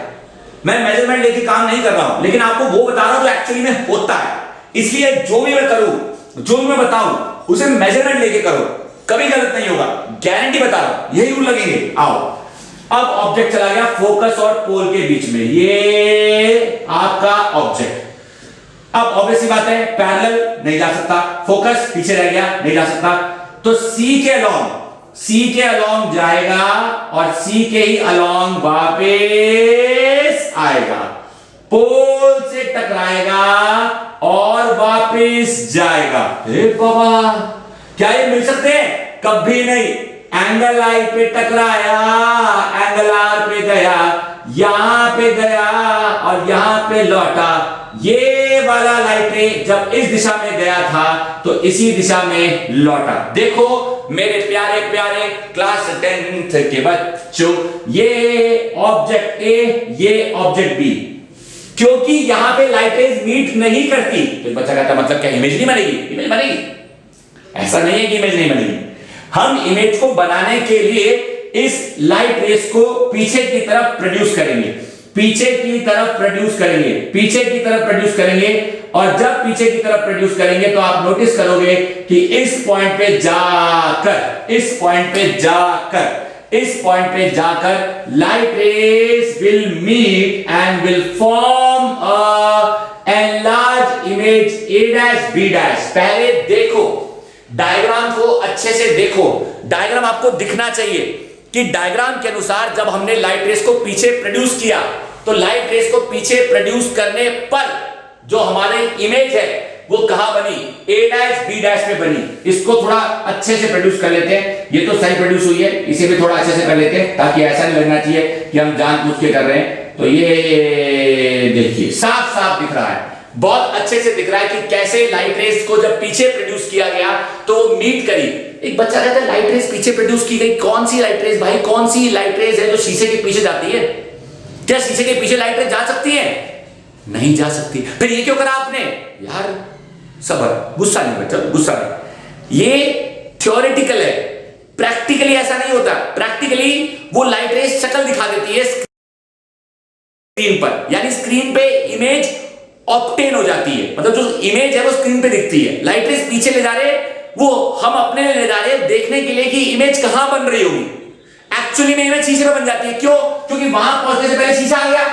मैं मेजरमेंट लेके काम नहीं कर रहा हूं, लेकिन आपको वो बता रहा हूं जो एक्चुअली में होता है। इसलिए जो भी मैं करूं, जो भी मैं बताऊं, उसे मेजरमेंट लेके करो, कभी गलत नहीं होगा, गारंटी बता रहा हूं, यही रूल लगेंगे। आओ, अब ऑब्जेक्ट चला गया फोकस और पोल के बीच में, ये आपका ऑब्जेक्ट। अब ऑब्वियसली बात है पैरेलल नहीं जा सकता, फोकस पीछे रह गया, नहीं जा सकता, तो सी के अलोंग जाएगा और सी के ही अलोंग वापस आएगा, पोल से टकराएगा और वापस जाएगा। हे बाबा, क्या ये मिल सकते हैं? कभी नहीं। एंगल आई पे टकराया, एंगल आर पे गया, यहां पे गया और यहां पे लौटा। ये वाला लाइट रे जब इस दिशा में गया था तो इसी दिशा में लौटा। देखो मेरे प्यारे प्यारे क्लास 10th के बच्चों, ये ऑब्जेक्ट ए, ये ऑब्जेक्ट बी, क्योंकि यहां पे लाइट रेज मीट नहीं करती, तो बच्चा कहता मतलब क्या इमेज नहीं बनेगी? इमेज बनेगी, ऐसा नहीं है कि इमेज नहीं बनेगी। हम इमेज को बनाने के लिए इस लाइट रेस को पीछे की तरफ प्रोड्यूस करेंगे, पीछे की तरफ प्रोड्यूस करेंगे, पीछे की तरफ प्रोड्यूस करेंगे, और जब पीछे की तरफ प्रोड्यूस करेंगे तो आप नोटिस करोगे कि इस पॉइंट पे जाकर, इस पॉइंट पे जाकर, इस पॉइंट पे जाकर light rays will meet and will form a enlarge image A dash B dash. पहले देखो डायग्राम को, अच्छे से देखो, डायग्राम आपको दिखना चाहिए कि डायग्राम के अनुसार जब हमने लाइट रेस को पीछे प्रोड्यूस किया तो लाइट रेस को पीछे प्रोड्यूस करने पर जो हमारी इमेज है वो कहां बनी? ए डैश बी डैश में बनी। इसको थोड़ा अच्छे से प्रोड्यूस कर लेते हैं, ये तो सही प्रोड्यूस हुई है, इसे भी थोड़ा अच्छे से कर लेते हैं ताकि ऐसा नहीं लगना चाहिए कि हम जानबूझ के कर रहे हैं। तो ये देखिए साफ साफ दिख रहा है, बहुत अच्छे से दिख रहा है कि कैसे लाइट रेस को जब पीछे प्रोड्यूस किया गया तो मीट करी। एक बच्चा कहता है लाइट रेस पीछे प्रोड्यूस की गई, कौन सी लाइट रेस भाई? कौन सी लाइट रेस है जो शीशे के पीछे जाती है? क्या शीशे के पीछे लाइट रेस जा सकती है? नहीं जा सकती। फिर ये क्यों करा आपने? यार सबर, गुस्सा नहीं बच्चा, गुस्सा नहीं। ये थ्योरेटिकल है, प्रैक्टिकली ऐसा नहीं होता। प्रैक्टिकली वो लाइट रेस शक्ल दिखा देती है स्क्रीन पर, यानी स्क्रीन पे इमेज ऑब्टेन हो जाती है, मतलब जो इमेज है वो स्क्रीन पे दिखती है। लाइट रेस पीछे ले जा रहे, वो हम अपने ले जा रहे हैं देखने के लिए कि इमेज कहां बन रही होगी। एक्चुअली में इमेज शीशे पे बन जाती है। क्यों? क्योंकि वहां पहुंचने से पहले शीशा आ गया।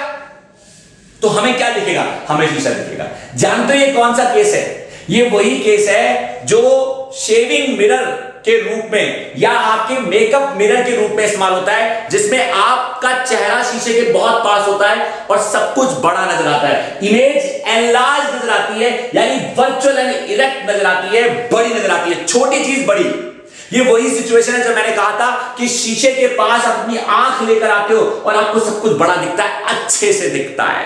तो हमें क्या दिखेगा? हमें शीशा दिखेगा। जानते हो ये कौन सा केस है? ये वही केस है जो शेविंग मिरर के रूप में या आपके मेकअप मिरर के रूप में इस्तेमाल होता है, जिसमें आपका चेहरा शीशे के बहुत पास होता है और सब कुछ बड़ा नजर आता है, इमेज एनलार्ज नजर आती है, यानी वर्चुअल एंड इरेक्ट नजर आती है, बड़ी नजर आती है, छोटी चीज बड़ी। ये वही सिचुएशन है जो मैंने कहा था कि शीशे के पास अपनी आंख लेकर आते हो और आपको सब कुछ बड़ा दिखता है, अच्छे से दिखता है।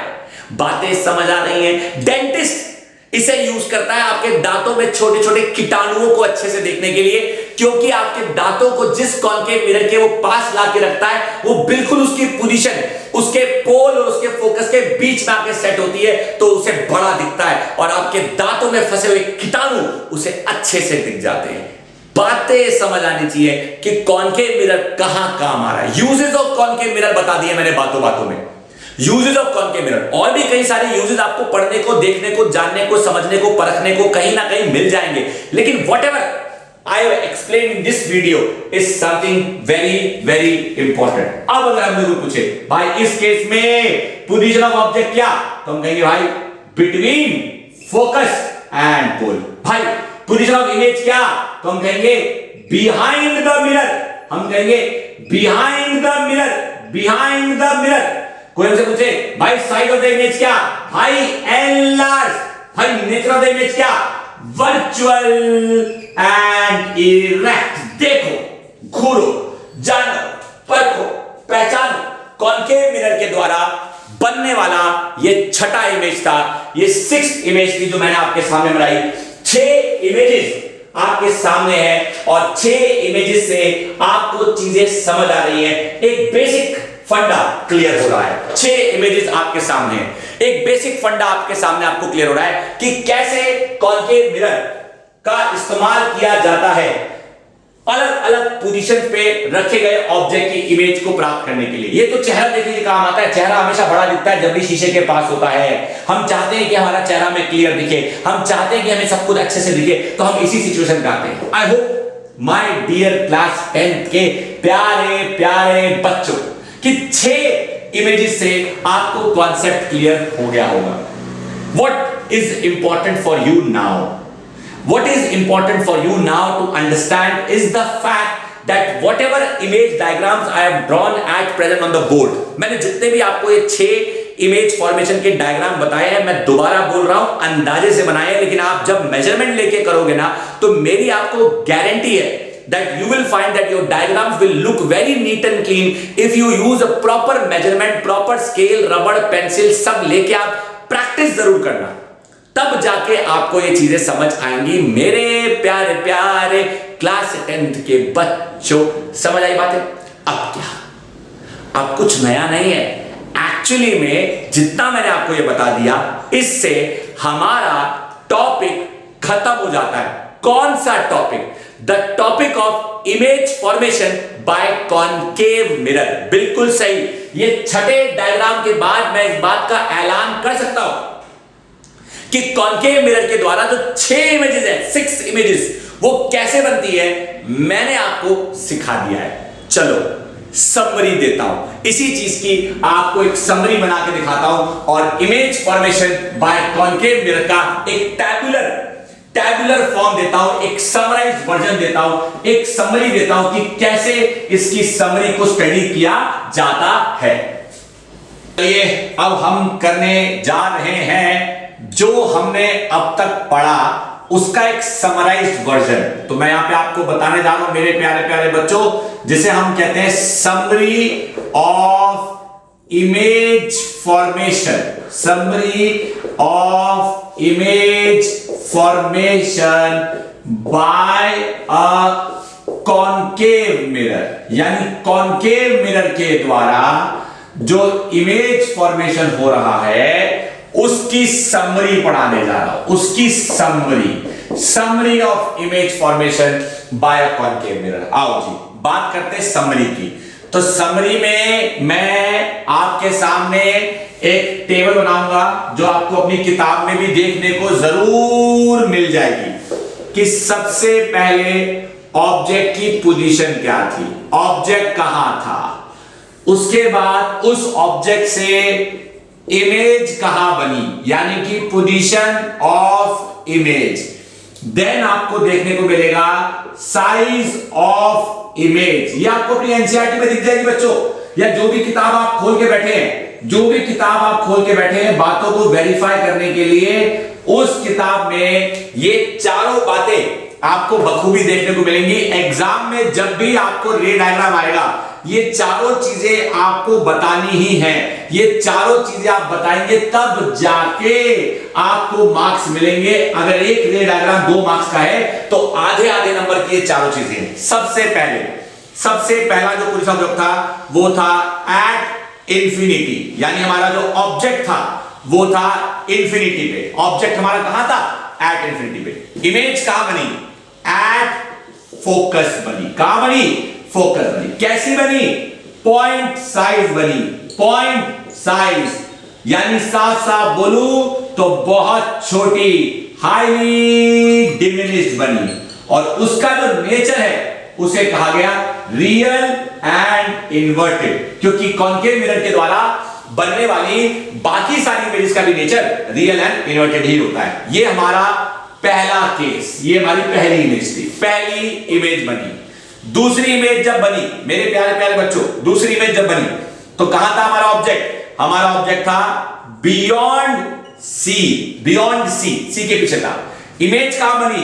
बातें समझ आ रही हैं? डेंटिस्ट इसे यूज करता है आपके दांतों में छोटे छोटे कीटाणुओं को अच्छे से देखने के लिए, क्योंकि आपके दांतों को जिस कॉन्केव मिरर के वो पास ला के रखता है, वो बिल्कुल उसकी पोजीशन, उसके पोल और उसके फोकस के बीच में आके सेट होती है, तो उसे बड़ा दिखता है और आपके दांतों में फंसे हुए कीटाणु उसे अच्छे से दिख जाते हैं। बातें समझ आनी चाहिए कि कॉन्केव मिरर कहां काम आ रहा है। यूजेस ऑफ कॉन्केव मिरर बता दिए मैंने बातों बातों में। यूजेस ऑफ कॉन्केव मिरर और भी कई सारे यूजेस आपको पढ़ने को, देखने को, जानने को, समझने को, परखने को कहीं ना कहीं मिल जाएंगे, लेकिन whatever I have explain in this video is something very very important. अब अगर हम लोग पूछे भाई इस केस में पोजीशन ऑफ ऑब्जेक्ट क्या, तो हम कहेंगे भाई बिटवीन फोकस एंड पोल। भाई पोजीशन ऑफ इमेज क्या, तो हम कहेंगे बिहाइंड द मिरर। हम कहेंगे behind the mirror, behind the mirror. कोई हमसे पूछे भाई साइड ऑफ द इमेज क्या, भाई एनलार्ज। भाई नेचर ऑफ द इमेज क्या, वर्चुअल एंड इरेक्ट। देखो, घूरो, जानो, परखो, पहचानो। कॉन्केव मिरर के द्वारा बनने वाला ये छठा इमेज था, ये 6th इमेज थी जो मैंने आपके सामने बनाई। 6 इमेजेस आपके सामने है और 6 इमेजेस से आपको चीजें समझ आ रही है, एक बेसिक फंडा क्लियर हो रहा है। 6 इमेजेस आपके सामने है, एक बेसिक फंडा आपके सामने आपको क्लियर हो रहा है कि कैसे कॉन्केव मिरर का इस्तेमाल किया जाता है अलग अलग पोजीशन पे रखे गए ऑब्जेक्ट की इमेज को प्राप्त करने के लिए। ये तो चेहरा देखने के काम आता है। चेहरा हमेशा बड़ा दिखता है जब भी शीशे के पास होता है। हम चाहते हैं कि हमारा चेहरा में क्लियर दिखे, हम चाहते हैं कि हमें सब कुछ अच्छे से दिखे, तो हम इसी सिचुएशन पे आते हैं। I hope my dear class 10th के प्यारे प्यारे बच्चों कि 6 इमेजेस से आपको कॉन्सेप्ट क्लियर हो गया होगा। What is important for you now? What is important for you now to understand is the fact that whatever image diagrams I have drawn at present on the board, मैंने जितने भी आपको ये 6 image formation के diagram बताए हैं, मैं दोबारा बोल रहा हूं, अंदाजे से बनाए हैं, लेकिन आप जब मेजरमेंट लेके करोगे ना, तो मेरी आपको गारंटी है that you will find that your diagrams will look very neat and clean if you use a proper measurement, proper scale, rubber, pencil सब लेके आप प्रैक्टिस जरूर करना, तब जाके आपको ये चीजें समझ आएंगी। मेरे प्यारे प्यारे क्लास 10th के बच्चों, समझ आई बातें? अब क्या, अब कुछ नया नहीं है। एक्चुअली में जितना मैंने आपको ये बता दिया, इससे हमारा टॉपिक खत्म हो जाता है। कौन सा topic? The topic of image formation by concave mirror. बिल्कुल सही। ये छठे डायग्राम के बाद मैं इस बात का ऐलान कर सकता हूं कि कॉन्केव मिरर के द्वारा जो 6 इमेजेस है, 6 इमेजेस, वो कैसे बनती है मैंने आपको सिखा दिया है। चलो समरी देता हूं, इसी चीज की आपको एक समरी बना के दिखाता हूं और image formation by concave mirror का एक टैबुलर फॉर्म देता हूं, एक समराइज्ड वर्जन देता हूं, एक समरी देता हूं कि कैसे इसकी समरी को स्टडी किया जाता है। चलिए अब हम करने जा रहे हैं जो हमने अब तक पढ़ा उसका एक समराइज्ड वर्जन। तो मैं यहां पे आपको बताने जा रहा हूं मेरे प्यारे प्यारे बच्चों, जिसे हम कहते हैं summary of image formation. Summary of image formation by a concave mirror, यानी कॉन्केव मिरर के द्वारा जो इमेज फॉर्मेशन हो रहा है उसकी समरी पढ़ाने जा रहा हूं। उसकी summary of image formation by a concave mirror. आओ जी बात करते हैं समरी की। तो समरी में मैं आपके सामने एक टेबल बनाऊंगा जो आपको अपनी किताब में भी देखने को जरूर मिल जाएगी कि सबसे पहले ऑब्जेक्ट की पोजीशन क्या थी, ऑब्जेक्ट कहां था, उसके बाद उस ऑब्जेक्ट से इमेज कहां बनी, यानी कि पोजीशन ऑफ इमेज। देन आपको देखने को मिलेगा साइज ऑफ इमेज। ये आपको अपनी एनसीईआरटी में दिख जाएगी बच्चों, या जो भी किताब आप खोल के बैठे हैं, जो भी किताब आप खोल के बैठे हैं बातों को वेरीफाई करने के लिए, उस किताब में ये चारों बातें आपको बखूबी देखने को मिलेंगी। एग्जाम में जब भी आपको रे डायग्राम आएगा, ये चारों चीजें आपको बतानी ही हैं। ये चारों चीजें आप बताएंगे तब जाके आपको मार्क्स मिलेंगे। अगर एक रे डायग्राम 2 मार्क्स का है तो आधे आधे नंबर की ये चारों चीजें हैं। सबसे पहला जो पुलिस ऑब्जेक्ट था वो था एट इंफिनिटी, यानी हमारा जो ऑब्जेक्ट था वो था इंफिनिटी पे। ऑब्जेक्ट हमारा कहां था? एट इंफिनिटी पे। इमेज कहां बनी? एट फोकस बनी। कहां बनी? फोकस बनी। कैसी बनी? पॉइंट साइज बनी। पॉइंट साइज यानी साफ साफ बोलू तो बहुत छोटी, हाईली डिमिनिश्ड बनी। और उसका जो नेचर है उसे कहा गया रियल एंड इन्वर्टेड, क्योंकि कॉन्केव मिरर के द्वारा बनने वाली बाकी सारी इमेजेस का भी नेचर रियल एंड इन्वर्टेड ही होता है। ये हमारा पहला केस, ये हमारी पहली इमेज थी, पहली इमेज बनी। दूसरी इमेज जब बनी मेरे प्यारे प्यारे बच्चों, दूसरी इमेज जब बनी तो कहां था हमारा ऑब्जेक्ट? हमारा ऑब्जेक्ट था बियॉन्ड सी। बियॉन्ड सी के पीछे था। इमेज कहां बनी?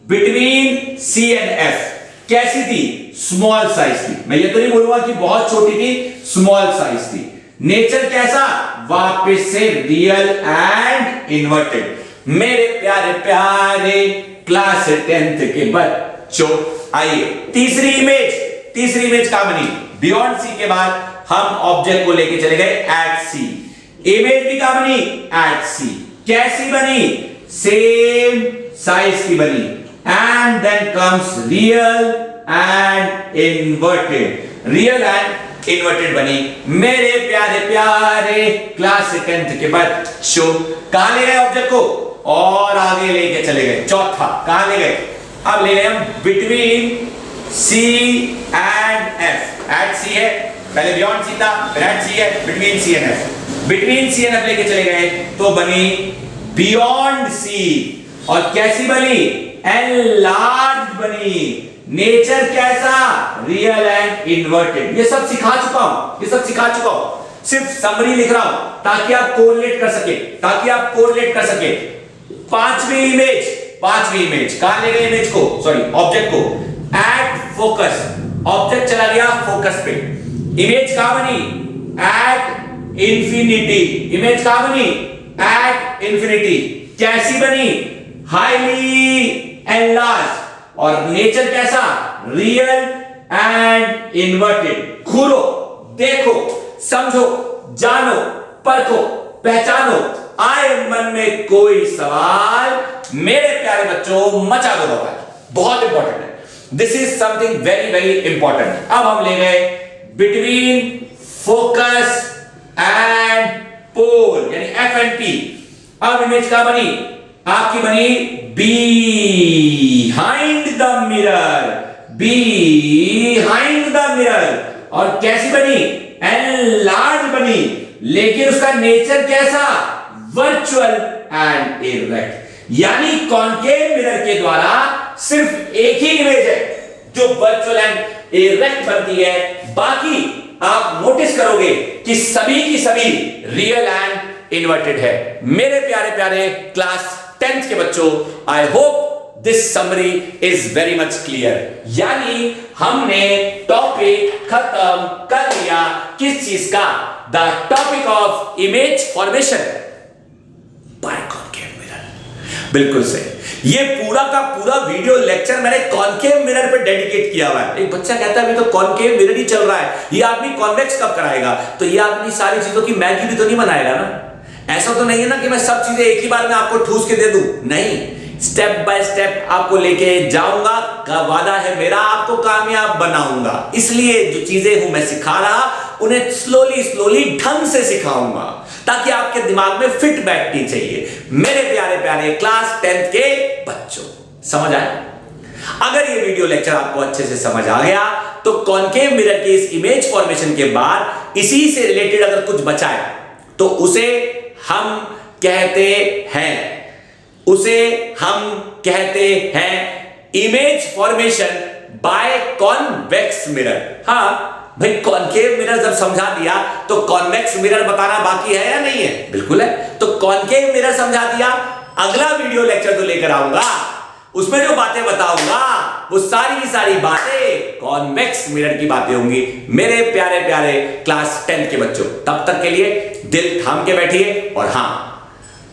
Between C and F. कैसी थी? स्मॉल साइज थी। मैं ये तो नहीं बोलूंगा कि बहुत छोटी थी, स्मॉल साइज थी। नेचर कैसा? वापस से रियल एंड इन्वर्टेड। मेरे प्यारे प्यारे क्लास 10th के बच्चों, आइए तीसरी इमेज कहां बनी? बियॉन्ड सी के बाद हम ऑब्जेक्ट को लेके चले गए एट सी। इमेज भी कहां बनी? At C. कैसी बनी? सेम साइज की बनी। And then comes real and inverted. Real and inverted बनी। मेरे प्यारे प्यारे क्लास 10th के बच्चों, कहां ले गए ऑब्जेक्ट को? और आगे लेके चले गए। चौथा कहां ले गए? अब ले गए हम between C and F. At C है, पहले बियॉन्ड सी था, फिर एट सी है, between C and F. Between C and F लेके चले गए तो बनी बियॉन्ड सी। और कैसी बनी? एनलार्ज बनी। नेचर कैसा? Real and inverted. ये सब सिखा चुका हूं, सिर्फ समरी लिख रहा हूं ताकि आप कोरिलेट कर सके। पांचवी इमेज कहां ले गए इमेज को? सॉरी, ऑब्जेक्ट को एट फोकस। ऑब्जेक्ट चला गया फोकस पे। इमेज कहां बनी? At infinity. इमेज कहां बनी? At infinity. कैसी बनी? Highly enlarge. और नेचर कैसा? Real and inverted. घूरो, देखो, समझो, जानो, परखो, पहचानो। आए मन में कोई सवाल, मेरे प्यारे बच्चों मचा दो बवाल। बहुत इंपॉर्टेंट है, this is something very very important. अब हम ले गए बिटवीन फोकस एंड पोल, यानी एफ एंड पी। अब इमेज क्या बनी? आपकी बनी बिहाइंड द मिरर। और कैसी बनी? एनलार्ज बनी। लेकिन उसका नेचर कैसा? Virtual and erect. यानी कॉन्केव मिरर के द्वारा सिर्फ एक ही इमेज है जो वर्चुअल एंड इरेक्ट बनती है। बाकी आप नोटिस करोगे कि सभी की सभी रियल एंड इन्वर्टेड है। मेरे प्यारे प्यारे क्लास 10th के बच्चों, I hope this summary is very much clear. यानी हमने टॉपिक खत्म कर लिया किस चीज का? The topic of image formation by concave mirror. बिल्कुल सही। ये पूरा का पूरा वीडियो लेक्चर मैंने कॉन्केव मिरर पे डेडिकेट किया हुआ है। एक बच्चा कहता है अभी तो कॉन्केव मिरर ही चल रहा है, ये आदमी कॉन्वेक्स कब कराएगा? तो ये आदमी सारी चीजों की मैगी भी तो नहीं बनाएगा ना। ऐसा तो नहीं है ना कि मैं सब चीजें एक ही बार में आपको ठूस के दे दूं। नहीं, स्टेप बाय स्टेप आपको लेके जाऊंगा, का वादा है मेरा, आपको कामयाब बनाऊंगा। इसलिए जो चीजें हूं मैं सिखा रहा, उन्हें स्लोली ढंग से सिखाऊंगा ताकि आपके दिमाग में फिट बैठनी चाहिए। मेरे प्यारे प्यारे क्लास 10th के बच्चों, समझ आया? अगर ये वीडियो लेक्चर आपको अच्छे से समझ आ गया तो कॉन्केव मिरर के इस इमेज फॉर्मेशन के बाद इसी से रिलेटेड अगर कुछ बचा है तो उसे हम कहते कहते हैं image formation by convex mirror. हाँ भाई, कॉनकेव मिरर जब समझा दिया तो कॉन्वेक्स मिरर बताना बाकी है या नहीं है? बिल्कुल है। तो कॉनकेव मिरर समझा दिया, अगला वीडियो लेक्चर तो लेकर आऊंगा, उसमें जो बातें बताऊंगा वो सारी की सारी बातें कॉन्वेक्स मिरर की बातें होंगी मेरे प्यारे प्यारे क्लास 10 के बच्चों। तब तक के लिए दिल थाम के बैठिए। और हां,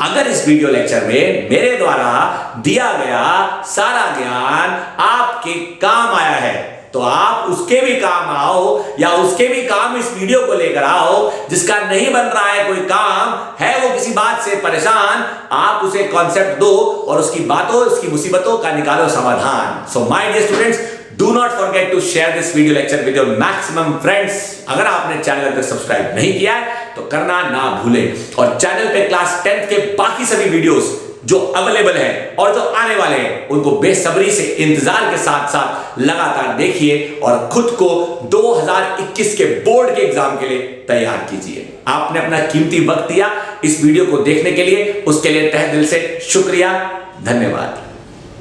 अगर इस वीडियो लेक्चर में मेरे द्वारा दिया गया सारा ज्ञान आपके काम आया है तो आप उसके भी काम आओ, या उसके भी काम इस वीडियो को लेकर आओ। जिसका नहीं बन रहा है कोई काम है, वो किसी बात से परेशान, आप उसे कॉन्सेप्ट दो और उसकी बातों, उसकी मुसीबतों का निकालो समाधान। So my dear students, do not forget to share this video lecture with your maximum friends. अगर आपने चैनल पर सब्सक्राइब नहीं किया है तो करना ना भूलें, और चैनल पे क्लास 10 के बाकी सभी वीडियोस जो अवेलेबल हैं और जो आने वाले हैं उनको बेसब्री से इंतजार के साथ साथ लगातार देखिए और खुद को 2021 के बोर्ड के एग्जाम के लिए तैयार कीजिए। आपने अपना कीमती वक्त दिया इस वीडियो को देखने के लिए, उसके लिए तहे दिल से शुक्रिया, धन्यवाद।